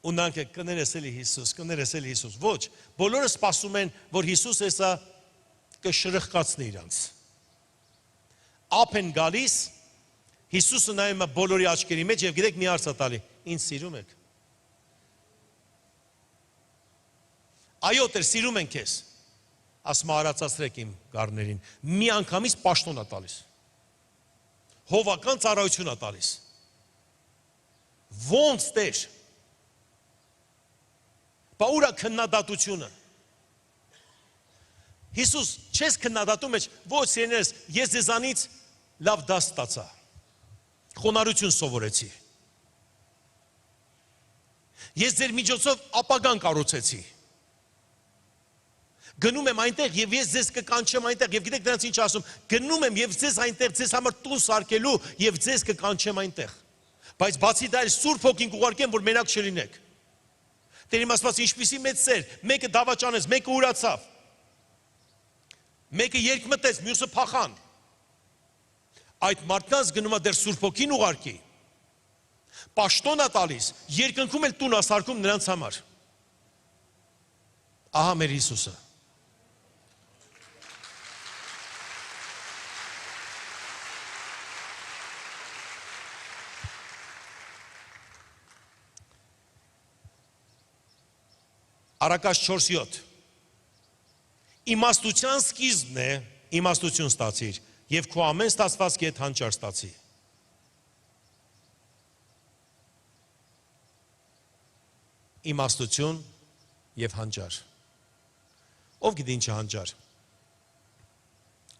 Ու նրանք կներես էլի Հիսուս, ոչ, բոլորը սպասում են, որ Հիսուս էսա կշրխկացնի իրանց։ Ափ են գալիս, Հիսուսը նայում է բոլորի աչքերի մեջ և գիտեք մի հարց է տալի, ինձ սիրում եք։ Այո, Տեր, սիրում ենք քեզ։ Ասում արածացրեք իմ գառներին, մի անգամից պաշտոն է տալիս։ Հովական ծառայություն է տալիս։ Ոնց Տեր։ Բա ուր է քննադատությունը։ Հիսուս, չես քննադատում մեջ, ոչ սիրելիներս, ես ձեզանից լավ դաս ստացա։ Խոնարհություն սովորեցի։ Ես ձեր միջոցով ապագան կառուցեցի։ Գնում եմ այնտեղ եւ ես ձեզ կկանչեմ այնտեղ եւ գիտեք դրանց ինչ ասում, գնում եմ եւ ձեզ այնտեղ ձեզ համար տուն սարքելու եւ ձեզ կկանչեմ այնտեղ։ Բայց բացի դա էլ Սուրբ Հոգին կուղարկեմ, որ մենակ չլինեք։ Տեր իմ ասված ինչպիսի մեծ սեր, մեկը դավաճանեց, մեկը ուրացավ։ Մեկը երկմտեց, մյուսը փախան։ Այդ մարդկանց գնում է դեր Սուրբ Հոգին ուղարկի։ Պաշտոն է տալիս, երկնքում էլ տուն ասարկում նրանց համար։ Ահա մեր Հիսուսը։ Արակաց 4:7 Իմաստության սկիզբն է, իմաստություն ստացիր, և քո ամեն ստացվածքի հետ հանճար ստացի։ Իմաստություն և հանճար։ Ով գիտի ինչ է հանճար։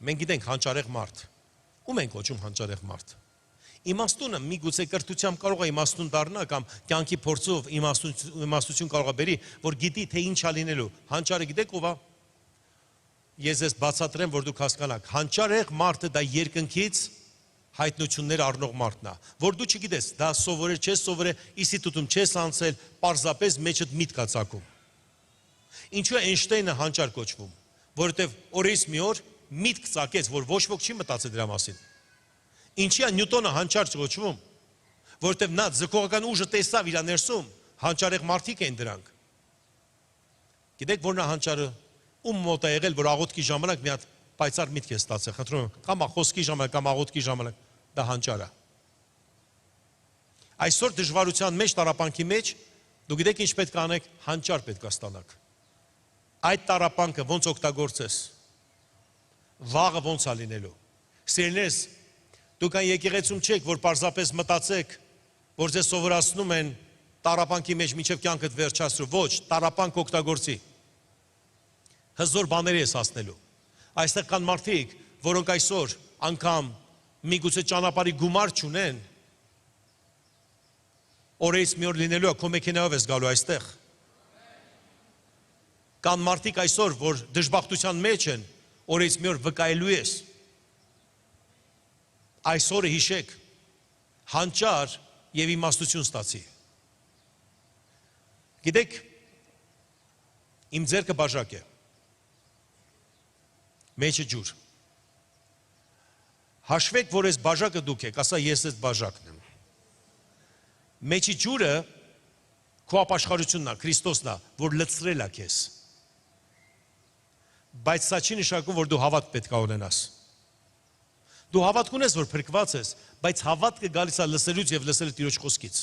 Մենք գիտենք հանճարեղ մարդ։ Ում ենք կոչում հանճարեղ մարդ։ Իմաստունը միգուցե կրթությամբ կարող է իմաստուն դառնա կամ կյանքի փորձով իմաստություն կարող է բերի, որ գիտի թե ինչ է լինելու։ Հանճարը գիտեք ով է։ Ես ես բացատրեմ, որ դուք հասկանաք, հանճարեղ մարդը դա երկնքից հայտնություններ առնող մարդն է, որ դու չգիտես, դա սովորել, չես սովորել, ինստիտուտում չես անցել, պարզապես մեջդ միտք է ծագում։ Ինչու է Էյնշտեյնը հանճար կոչվում, որովհետև օրից մի օր միտք ծագեց, որ ոչ ոք չի մտածել դրա մասին։ Ինչի է Նյուտոնը հանճար կոչվում, որովհետև նա ձգողական ուժը տեսավ իր ներսում, հանճարեղ մարդիկ են դրանք։ Գիտեք որն է հանճարը։ Ում մոտ է եղել, որ աղոթքի ժամանակ մի հատ պայծառ միտք է ստացել, խնդրում եմ, կամ խոսքի ժամանակ, կամ աղոթքի ժամանակ, դա հանճար է։ Այսօր դժվարության մեջ, տառապանքի մեջ, դու գիտեք ինչ պետք է անեք, հանճար պետք է ստանաք։ Այդ տառապանքը ոնց օգտագործես, վաղը ոնց է լինելու։ Սիրելիներս, դուք այն եկեղեցում չեք, որ պարզապես մտածեք, որ ձեզ սովորացնում են տառապանքի մեջ մինչև կյանքդ վերջացրու, ոչ, տառապանք օգտագործի։ Հզոր բաների ես հասնելու։ Այստեղ կան մարդիկ, որոնք այսօր անգամ միգուցե ճանապարհի գումար չունեն, օրից մի օր լինելու է, քո մեքենայով ես գալու այստեղ։ Կան մարդիկ այսօր, որ դժբախտության մեջ են, օրից մի օր վկայելու ես։ Այսօրը հիշեք, հանճար և իմաստություն ստացի։ Գիտեք, իմ ձեռքը բաժակ է, մեջը ջուր։ Հաշվեք, որ ես բաժակը դուք եք, ասա ես ես բաժակն եմ։ Մեջի ջուրը քո ապաշխարությունն է, Քրիստոսն է, որ լցրել է քեզ։ Բայց սա չի նշանակում, որ դու հավատք պետք է ունենաս։ Դու հավատք ունես, որ փրկված ես, բայց հավատքը գալիս է լսելուց և լսելու Տիրոջ խոսքից։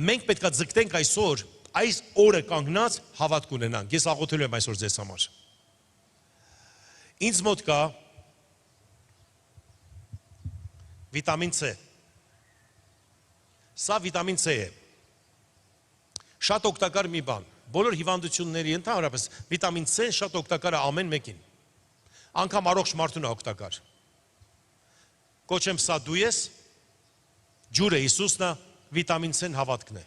Մենք պետք է ձգտենք այսօր, այս օրը կանգնած հավատք ունենանք։ Ես աղոթելու եմ այսօր ձեզ համար։ Ինձ մոտ կա վիտամին C։ Սա վիտամին C է։ Շատ օգտակար մի բան։ Բոլոր հիվանդությունների ընդհանրապես վիտամին C շատ օգտակար է ամեն մեկին։ Անգամ առողջ մարդուն է օգտակար։ կոչեմ սա դու ես, ջուրը Հիսուսն է, վիտամին C-ն հավատքն է։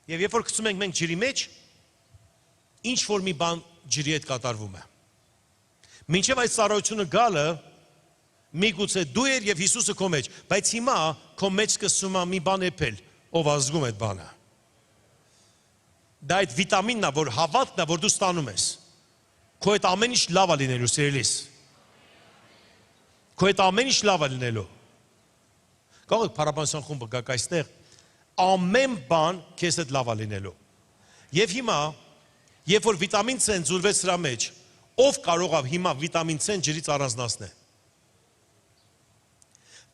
Եվ երբ որ գցում ենք մենք ջրի մեջ, ինչ որ մի բան ջրի հետ կատարվում է։ Մինչև այդ ծառայությունը գալը, միգուցե դու ես եւ Հիսուսը քո մեջ, բայց հիմա քո մեջ սկսում է մի բան էփել, ով ազգում այդ բանը։ Դա այդ վիտամինն է, որ հավատքն է, որ դու ստանում ես։ Քո այդ ամեն ինչ լավ է լինելու, սիրելիս։ Քո այդ ամեն ինչ լավ է լինելու։ Կարող եք փառաբանության խումբը գաք այստեղ, ամեն բան քեզ հետ լավ է լինելու։ Եվ հիմա, երբ որ վիտամին C-ն ձուլվեց սրա մեջ, ով կարող է հիմա վիտամին C-ն ջրից առանձնացնել։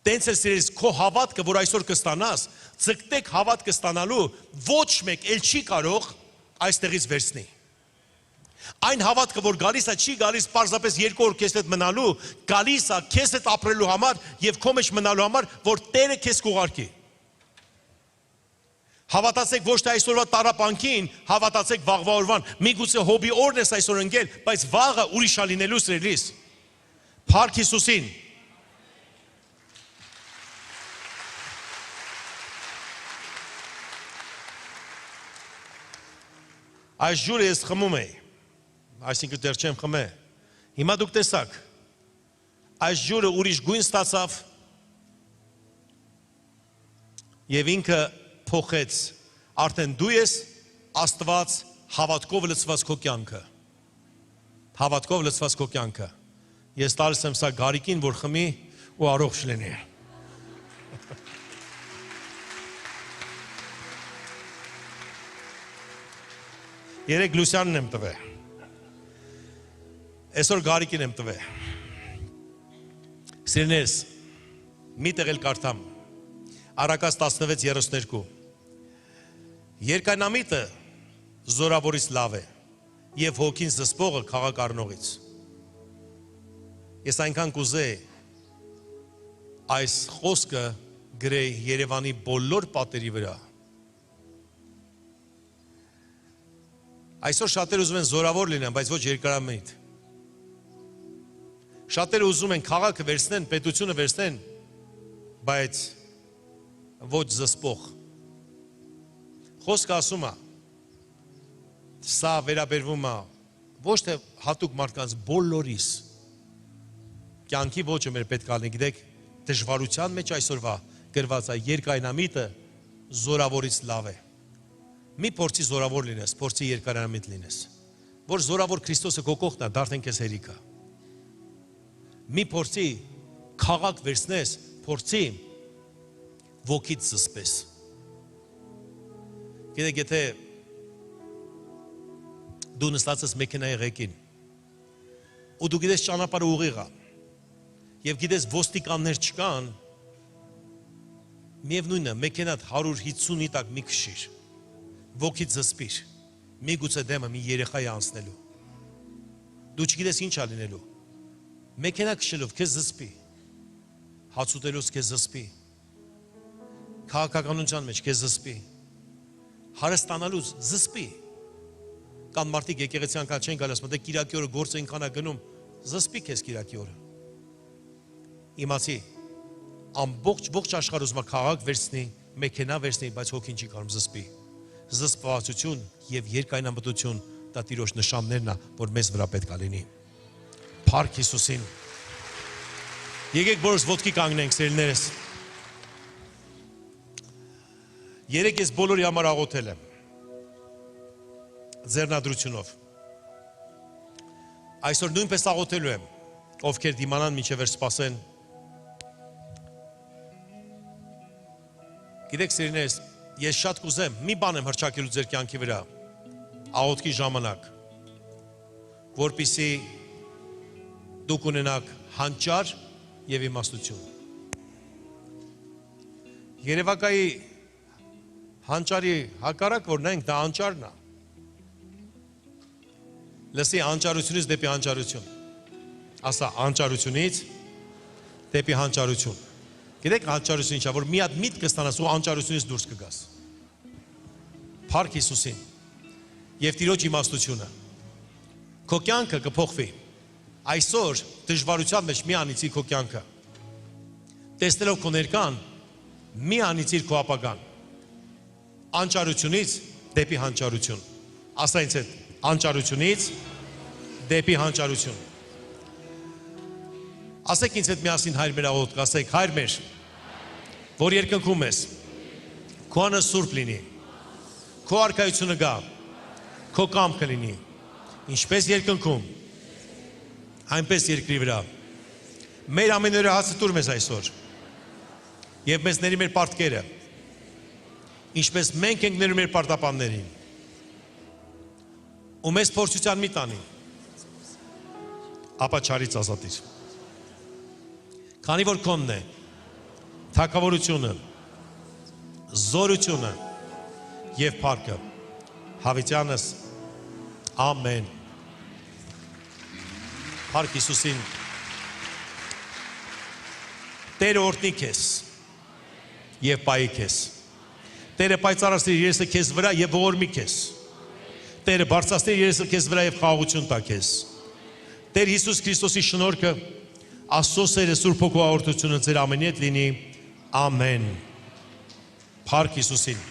Տենց է սիրելիս, քո հավատքը, որ այսօր կստանաս, ձգտեք հավատքը ստանալու, ոչ մեկ էլ չի կարող այստեղից վերցնի։ Այն հավատքը, որ գալիս է, չի գալիս պարզապես 2 օր քեզ հետ մնալու, գալիս է քեզ հետ ապրելու համար եւ քո մեջ մնալու համար, որ Տերը քեզ կուղարկի։ Հավատացեք ոչ թե այսօրվա տառապանքին, հավատացեք վաղվա օրվան։ Միգուցե հոբի օրն ես այսօր ընկել, բայց վաղը ուրիշ է լինելու սիրելիս։ Փառք Հիսուսին։ Այս ջուրը ես խմում էի, այսինքն դեռ չեմ խմել։ Հիմա դուք տեսաք, այս ջուրը ուրիշ գույն ստացավ եւ ինքը փոխեց, արդեն դու ես Աստված հավատքով լցված քո կյանքը։ Հավատքով լցված քո կյանքը։ Ես տալիս եմ սա գարիկին, որ խմի ու առողջ լինի։ Երեք Լուսյանն եմ տվել։ Այսօր գարիկին եմ տվել։ Սիրնես, մի տեղ էլ կարդամ։ Առակաց 16:32։ Երկայնամիտը զորավորից լավ է եւ հոգին զսպողը քաղաք առնողից։ Ես այնքան կուզեի այս խոսքը գրեի Երևանի բոլոր պատերի վրա։ Այսօր շատերը ուզում են զորավոր լինեն, բայց ոչ երկարամիտ։ Շատերը ուզում են քաղաքը վերցնեն, պետությունը վերցնեն, բայց ոչ զսպող։ Խոսքը ասում է, սա վերաբերվում է ոչ թե հատուկ մարդկանց բոլորիս։ Կյանքի ոճը մեր պետք է լինի, գիտեք, դժվարության մեջ այսօրվա գրված է երկայնամիտը զորավորից լավ է։ Մի փորձի զորավոր լինես, փորձի երկարամիտ լինես։ Որ զորավոր Քրիստոսը քո կողքն է, դարձեն քեզ հերիքը։ Մի փորձի քաղաք վերցնես, փորձի ոգիդ զսպես։ Գիտեք, եթե դու նստած ես մեքենայի ղեկին, ու դու գիտես ճանապարհը ուղիղ է, եւ գիտես ոստիկաններ չկան, միևնույնն է, մեքենատ 150-ի տակ մի քշիր, ոգիդ զսպիր, միգուցե դեմը մի երեխայի անցնելու։ Դու չգիտես ինչ է լինելու։ Մեքենա քշելով քեզ զսպի, հաց ուտելուց քեզ զսպի, քաղաքականության մեջ քեզ զսպի, հարստանալուց զսպի։ Կան մարդիկ եկեղեցի անգամ չեն գալիս, մտե կիրակի օրը գործը ինքան է գնում, զսպի քեզ կիրակի օրը։ Իմացի, ողջ աշխարհը ուզում է քաղաք վերցնի, մեքենա վերցնի, բայց հոգին չի կարող զսպի։ Զսպվածություն եւ երկայնամտություն դա Տիրոջ նշաններն է, որ մեզ վրա պետք է լինի։ Փառք Հիսուսին։ Եկեք բոլորս ոտքի կանգնենք, սիրելիներս։ Երեք ես բոլորի համար աղոթել եմ։ Ձեռնադրությունով։ Այսօր նույնպես աղոթելու եմ, ովքեր դիմանան մինչև վերջ սպասեն։ Գիտեք, սիրելիներս, ես շատ կուզեմ, մի բան եմ հռչակելու ձեր կյանքի վրա, աղոթքի ժամանակ, որպեսզի դուք ունենաք հանճար եւ իմաստություն։ Երևակայի հանճարի հակառակ որ նայենք, դա անճարն է։ Լսի, անճարությունից դեպի հանճարություն։ Ասա, անճարությունից դեպի հանճարություն։ Գիտեք հանճարությունը ինչա, որ մի հատ միտք կստանաս ու անճարությունից դուրս կգաս։ Փառք Հիսուսին եւ Տիրոջ իմաստությունը։ Քո կյանքը կփոխվի։ Այսօր դժվարության մեջ մի անիծի քո կյանքը։ Տեսնելով քո ներկան, մի անիծիր քո ապագան։ Անճարությունից դեպի հանճարություն։ Ասա ինձ հետ, անճարությունից դեպի հանճարություն։ Ասեք ինձ հետ միասին հայր մեր աղոթք, ասեք հայր մեր, որ երկնքում ես, քո անունը սուրբ լինի, քո արքայությունը գա, քո կամքը լինի, ինչպես երկնքում, այնպես երկրի վրա։ Մեր ամեն օրը հացը տուր մեզ այսօր, եւ մեզ ների մեր պարտքերը, ինչպես մենք ենք ներում մեր պարտապաններին, ու մեզ փորձության մի տանի, ապա չարից ազատիր։ Քանի որ քոնն է թագավորությունը, զորությունը եւ փառքը հավիտյանս ամեն։ Փառք Հիսուսին։ Տերը օրհնի քեզ եւ պահի քեզ։ Տերը պայծառացնի իր երեսը քեզ վրա եւ ողորմի քեզ։ Տերը բարձրացնի իր երեսը քեզ վրա եւ խաղաղություն տա քեզ։ Տեր Հիսուս Քրիստոսի շնորհքը, Աստծո սերը, Սուրբ Հոգու հաղորդությունը ձեր ամենի հետ լինի։ Ամեն։ Փառք Հիսուսին։